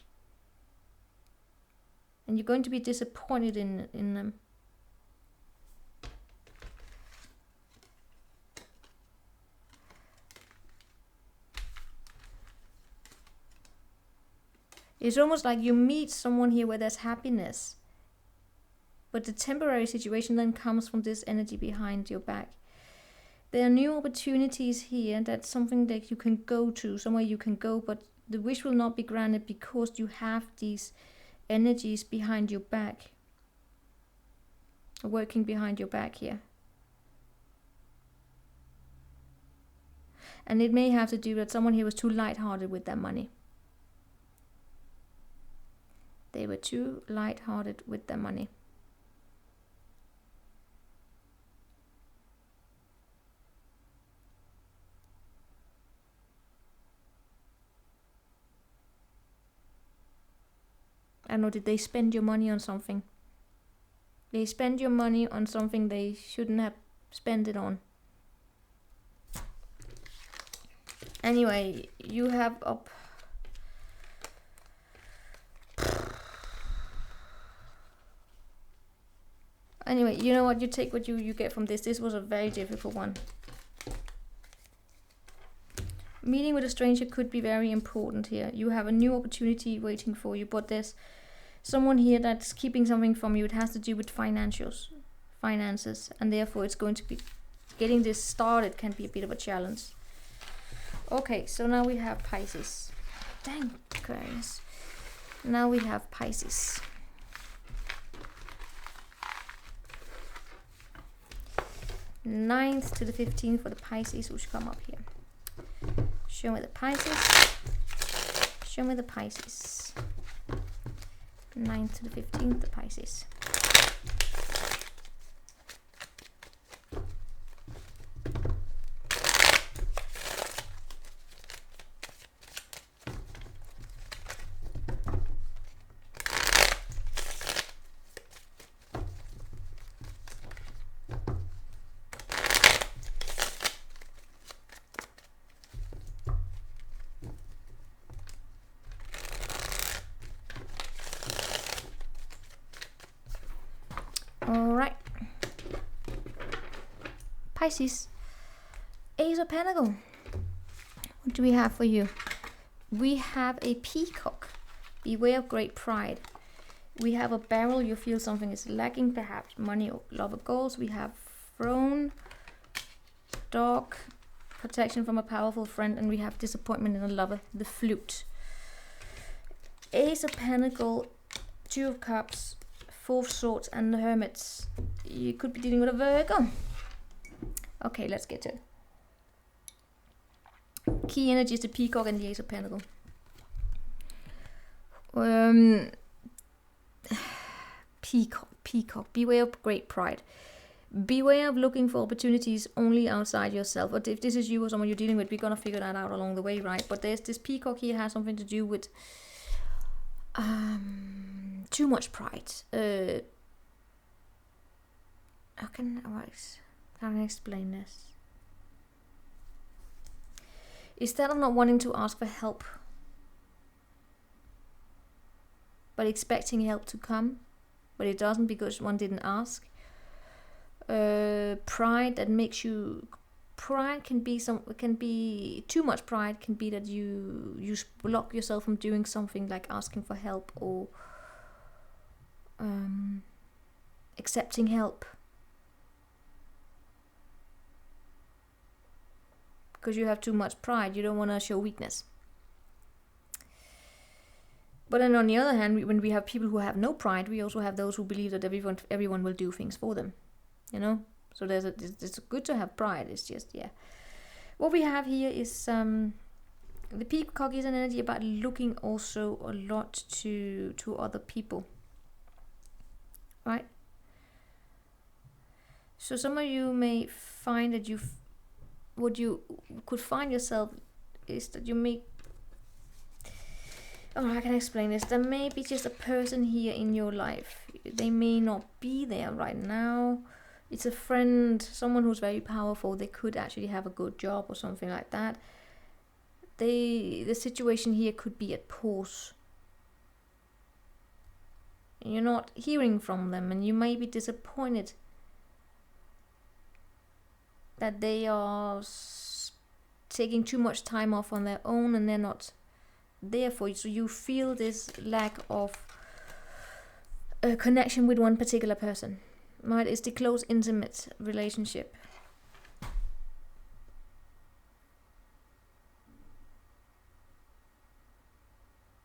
And you're going to be disappointed in them. It's almost like you meet someone here where there's happiness. But the temporary situation then comes from this energy behind your back. There are new opportunities here. That's something that you can go to, somewhere you can go, but the wish will not be granted because you have these energies behind your back. Working behind your back here. And it may have to do that someone here was too light-hearted with their money. They were too light-hearted with their money. I don't know, did they spend your money on something? They spend your money on something they shouldn't have spent it on. Anyway, you have up... Anyway, you know what? You take what you get from this. This was a very difficult one. Meeting with a stranger could be very important here. You have a new opportunity waiting for you, but there's someone here that's keeping something from you. It has to do with finances, and therefore it's going to be getting this started can be a bit of a challenge. Okay, so now we have Pisces. Dang, Aquarius. Now we have Pisces. Ninth to the 15th for the Pisces, who should come up here. Show me the Pisces. Show me the Pisces. 9th to the 15th, the Pisces. Alright. Pisces. Ace of Pentacles. What do we have for you? We have a peacock. Beware of great pride. We have a barrel. You feel something is lacking, perhaps money or love or goals. We have throne, dog, protection from a powerful friend, and we have disappointment in a lover, the flute. Ace of Pentacles, Two of Cups, Four of Swords, and the Hermits. You could be dealing with a Virgo. Okay, let's get to it. Key energy is the Peacock and the Ace of Pentacles. Peacock. Beware of great pride. Beware of looking for opportunities only outside yourself. But if this is you or someone you're dealing with, we're gonna figure that out along the way, right? But there's this peacock here has something to do with too much pride. How can I explain this? Instead of not wanting to ask for help, but expecting help to come, but it doesn't because one didn't ask. Pride that makes you. Pride can be too much. Pride can be that you block yourself from doing something like asking for help or accepting help because you have too much pride. You don't want to show weakness. But then on the other hand, when we have people who have no pride, we also have those who believe that everyone will do things for them. You know? So it's good to have pride. It's just, yeah. What we have here is the peacock is an energy about looking also a lot to other people. Right? So some of you may find that what you could find yourself is that you may, how can I explain this? There may be just a person here in your life. They may not be there right now. It's a friend, someone who's very powerful. They could actually have a good job or something like that. The situation here could be at pause. You're not hearing from them, and you may be disappointed that they are taking too much time off on their own and they're not there for you. So you feel this lack of a connection with one particular person. Right? It's the close, intimate relationship.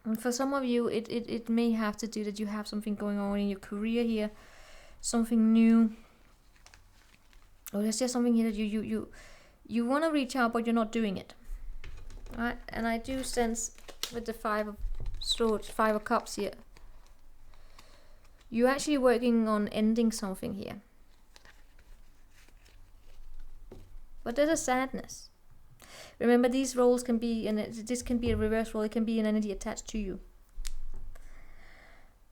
And for some of you, it may have to do that you have something going on in your career here, something new. Or there's just something here that you want to reach out, but you're not doing it. Right? And I do sense with the Five of Swords, Five of Cups here, you're actually working on ending something here. But there's a sadness. Remember, these roles can be, and this can be a reverse role, it can be an energy attached to you.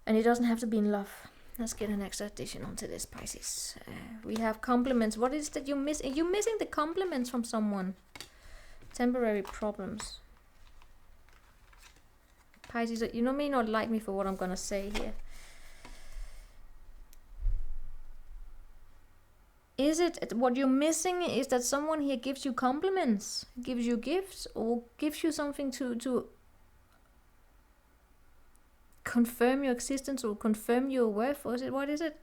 And it doesn't have to be in love. Let's get an extra addition onto this, Pisces. We have compliments. What is that you're missing? You're missing the compliments from someone. Temporary problems. Pisces, you may not like me for what I'm going to say here. Is it what you're missing is that someone here gives you compliments, gives you gifts, or gives you something to confirm your existence or confirm your worth? Or what is it?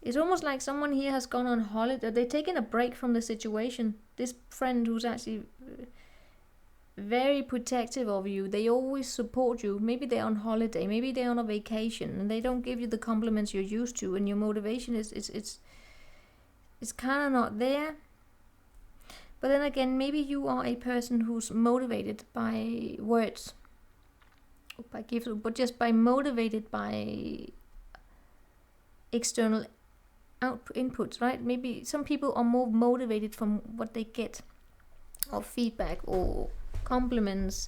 It's almost like someone here has gone on holiday. They've taken a break from the situation. This friend who's actually very protective of you, they always support you. Maybe they're on holiday, maybe they're on a vacation, and they don't give you the compliments you're used to, and your motivation is it's kind of not there. But then again, maybe you are a person who's motivated by words, or by gifts, but just by motivated by external inputs, right? Maybe some people are more motivated from what they get, or feedback, or compliments.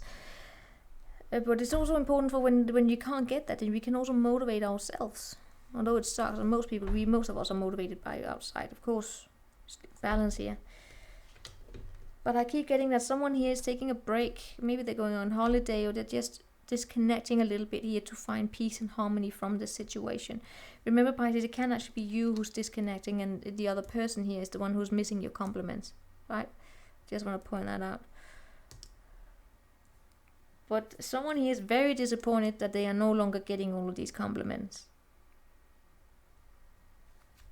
But it's also important for when you can't get that, and we can also motivate ourselves. Although it sucks, and most of us are motivated by outside, of course. Balance here. But I keep getting that someone here is taking a break. Maybe they're going on holiday, or they're just disconnecting a little bit here to find peace and harmony from the situation. Remember, Pisces, it can actually be you who's disconnecting, and the other person here is the one who's missing your compliments, right? Just want to point that out. But someone here is very disappointed that they are no longer getting all of these compliments.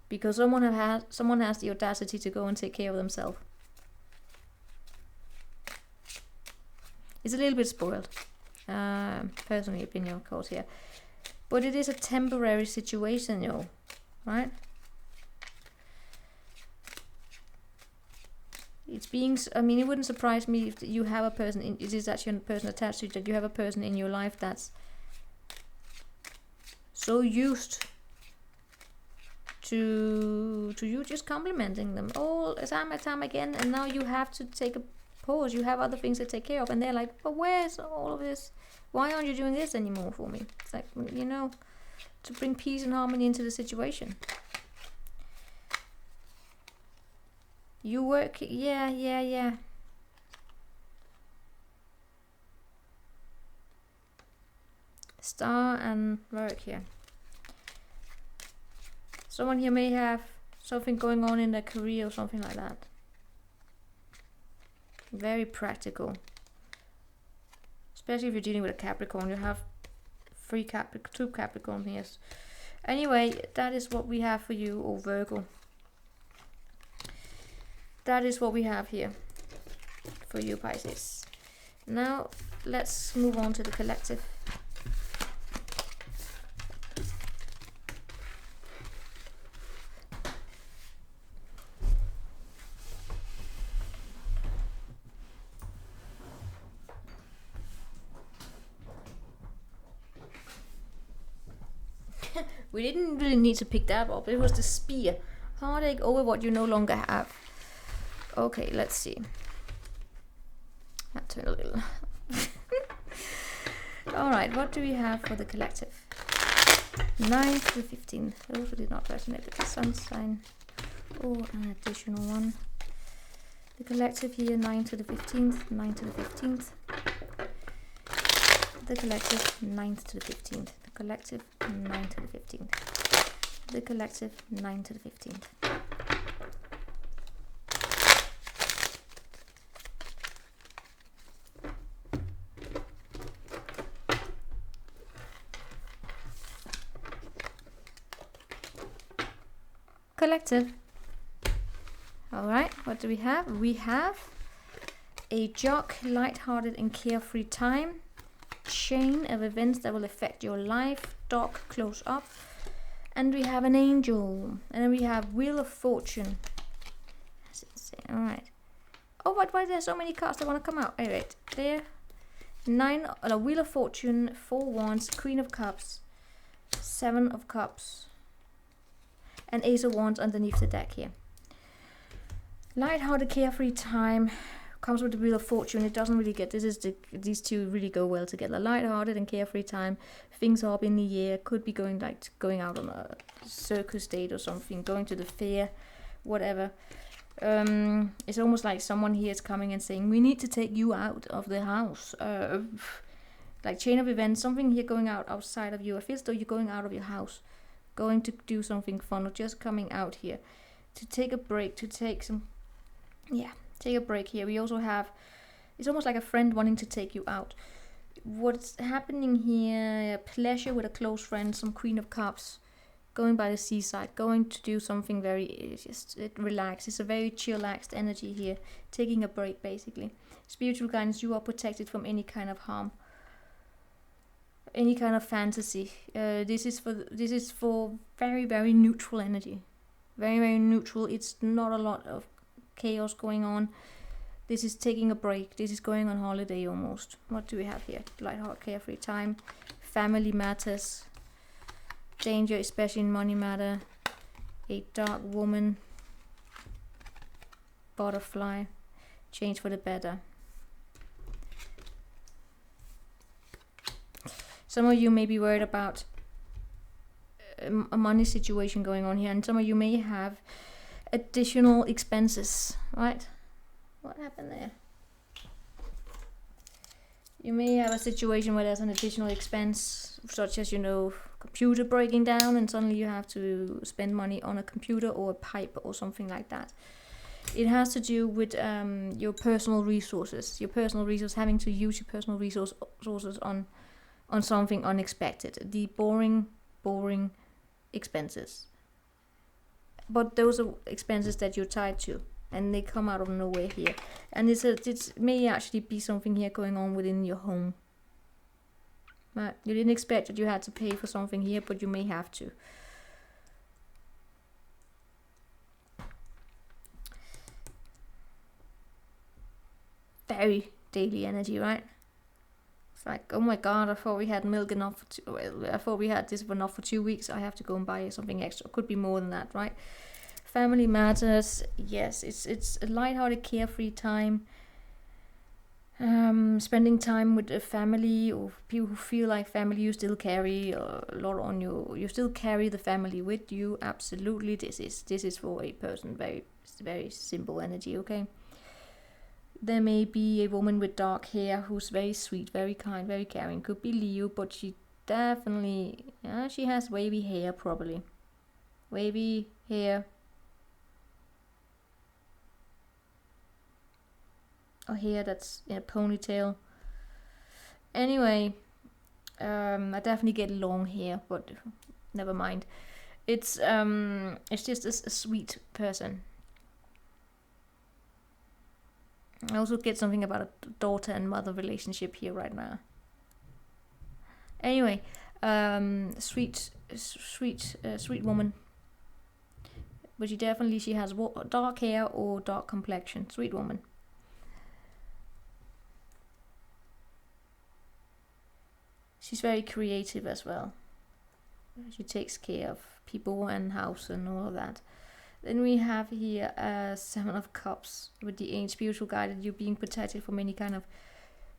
Because someone has the audacity to go and take care of themselves. It's a little bit spoiled. Personal opinion, of course, here. But it is a temporary situation, you know, right? It's being, I mean, it wouldn't surprise me if you have a person, it is actually a person attached to you, that you have a person in your life that's so used to you just complimenting them all time and time again, and now you have to take a pause. You have other things to take care of, and they're like, but where's all of this? Why aren't you doing this anymore for me? It's like, you know, to bring peace and harmony into the situation. You work, yeah. Star and work here. Someone here may have something going on in their career or something like that. Very practical. Especially if you're dealing with a Capricorn. You have two Capricorn here. Anyway, that is what we have for you, or Virgo. That is what we have here for you, Pisces. Now, let's move on to the collective. We didn't really need to pick that up. It was the spear. Heartache over what you no longer have. Okay, let's see. That turned a little. Alright, what do we have for the collective? 9 to the 15th. Those who did not resonate with the sun sign. Or an additional one. The collective here, 9 to the 15th. 9 to the 15th. The collective, 9th to the 15th. The collective, 9 to the 15th. The collective, 9 to the 15th. Collective. Alright, what do we have? We have a jog, light-hearted and carefree time. Chain of events that will affect your life. Dog, close up. And we have an angel. And then we have Wheel of Fortune. Alright. Oh, why there's so many cards that want to come out? Alright, there. Wheel of Fortune, 4 Wands, Queen of Cups, 7 of Cups. And Ace of Wands underneath the deck here. Light-hearted, carefree time comes with the Wheel of Fortune. It doesn't really get, these two really go well together. Light-hearted and carefree time. Things are up in the air. Could be going out on a circus date or something. Going to the fair, whatever. It's almost like someone here is coming and saying, we need to take you out of the house. Like chain of events, something here going out outside of you. It feels though you're going out of your house. Going to do something fun, or just coming out here to take a break, to take some, take a break here. We also have, it's almost like a friend wanting to take you out. What's happening here? Pleasure with a close friend, some Queen of Cups, going by the seaside, going to do something very, relaxed. It's a very chillaxed energy here, taking a break basically. Spiritual guidance, you are protected from any kind of harm. Any kind of fantasy. This is for very, very neutral energy. Very, very neutral. It's not a lot of chaos going on. This is taking a break. This is going on holiday almost. What do we have here? Lighthearted, carefree time. Family matters. Danger, especially in money matter. A dark woman. Butterfly. Change for the better. Some of you may be worried about a money situation going on here, and some of you may have additional expenses, right? What happened there? You may have a situation where there's an additional expense, such as, computer breaking down, and suddenly you have to spend money on a computer or a pipe or something like that. It has to do with your personal resources. Having to use your personal resources on something unexpected. The boring expenses. But those are expenses that you're tied to, and they come out of nowhere here. And it may actually be something here going on within your home. Right? You didn't expect that you had to pay for something here, but you may have to. Very daily energy, right? It's like, oh my god, I thought we had milk enough for I thought we had this enough for 2 weeks. I have to go and buy something extra. Could be more than that, right? Family matters. Yes, it's a lighthearted, carefree time. Spending time with a family or people who feel like family. You still carry a lot on you. You still carry the family with you. Absolutely, this is for a person. Very simple energy. Okay. There may be a woman with dark hair who's very sweet, very kind, very caring. Could be Leo, but she definitely, she has wavy hair probably. Wavy hair. Or hair that's in a ponytail. Anyway, I definitely get long hair, but never mind. It's just a sweet person. I also get something about a daughter and mother relationship here right now. Anyway, sweet woman. But she has dark hair or dark complexion. Sweet woman. She's very creative as well. She takes care of people and house and all of that. Then we have here a 7 of Cups with the spiritual guide that you're being protected from any kind of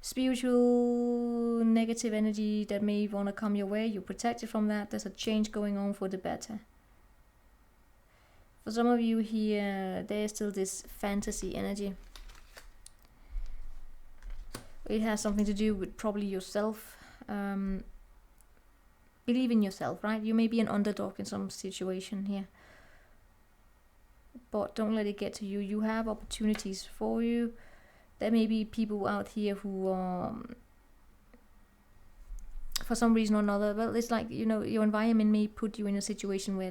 spiritual negative energy that may want to come your way. You're protected from that. There's a change going on for the better. For some of you here, there's still this fantasy energy. It has something to do with probably yourself. Believe in yourself, right? You may be an underdog in some situation here. But don't let it get to you. You have opportunities for you. There may be people out here who for some reason or another, well, it's like, your environment may put you in a situation where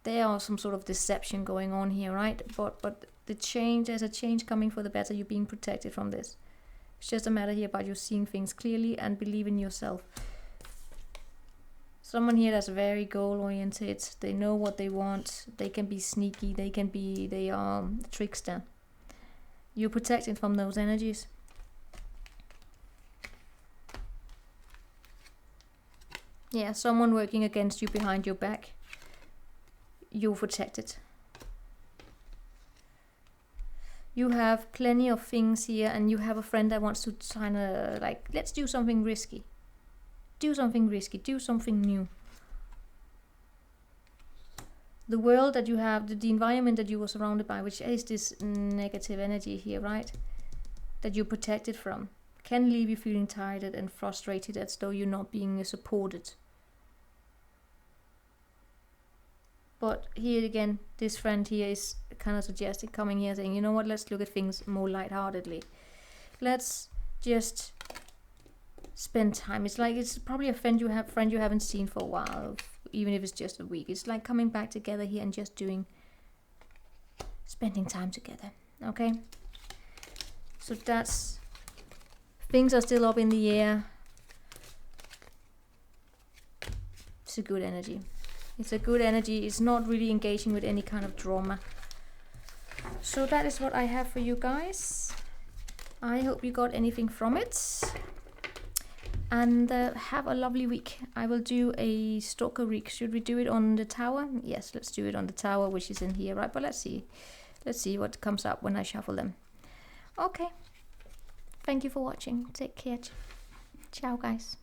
there are some sort of deception going on here, right? But there's a change coming for the better. You're being protected from this. It's just a matter here about you seeing things clearly and believe in yourself. Someone here that's very goal-oriented. They know what they want. They can be sneaky. They are a trickster. You're protected from those energies. Yeah, someone working against you behind your back. You're protected. You have plenty of things here, and you have a friend that wants to kind of like, let's do something risky. Do something risky, do something new. The world that you have, the environment that you were surrounded by, which is this negative energy here, right? That you're protected from, can leave you feeling tired and frustrated as though you're not being supported. But here again, this friend here is kind of suggesting, coming here saying, you know what, let's look at things more lightheartedly. Let's just spend time. It's like, it's probably a friend you haven't seen for a while, even if it's just a week. It's like coming back together here and just spending time together. Okay, so that's, things are still up in the air. It's a good energy. It's a good energy. It's not really engaging with any kind of drama. So that is what I have for you guys. I hope you got anything from it. And have a lovely week. I will do a stalker reek. Should we do it on the tower? Yes, let's do it on the tower, which is in here, right? But let's see what comes up when I shuffle them. Okay. Thank you for watching. Take care. Ciao, guys.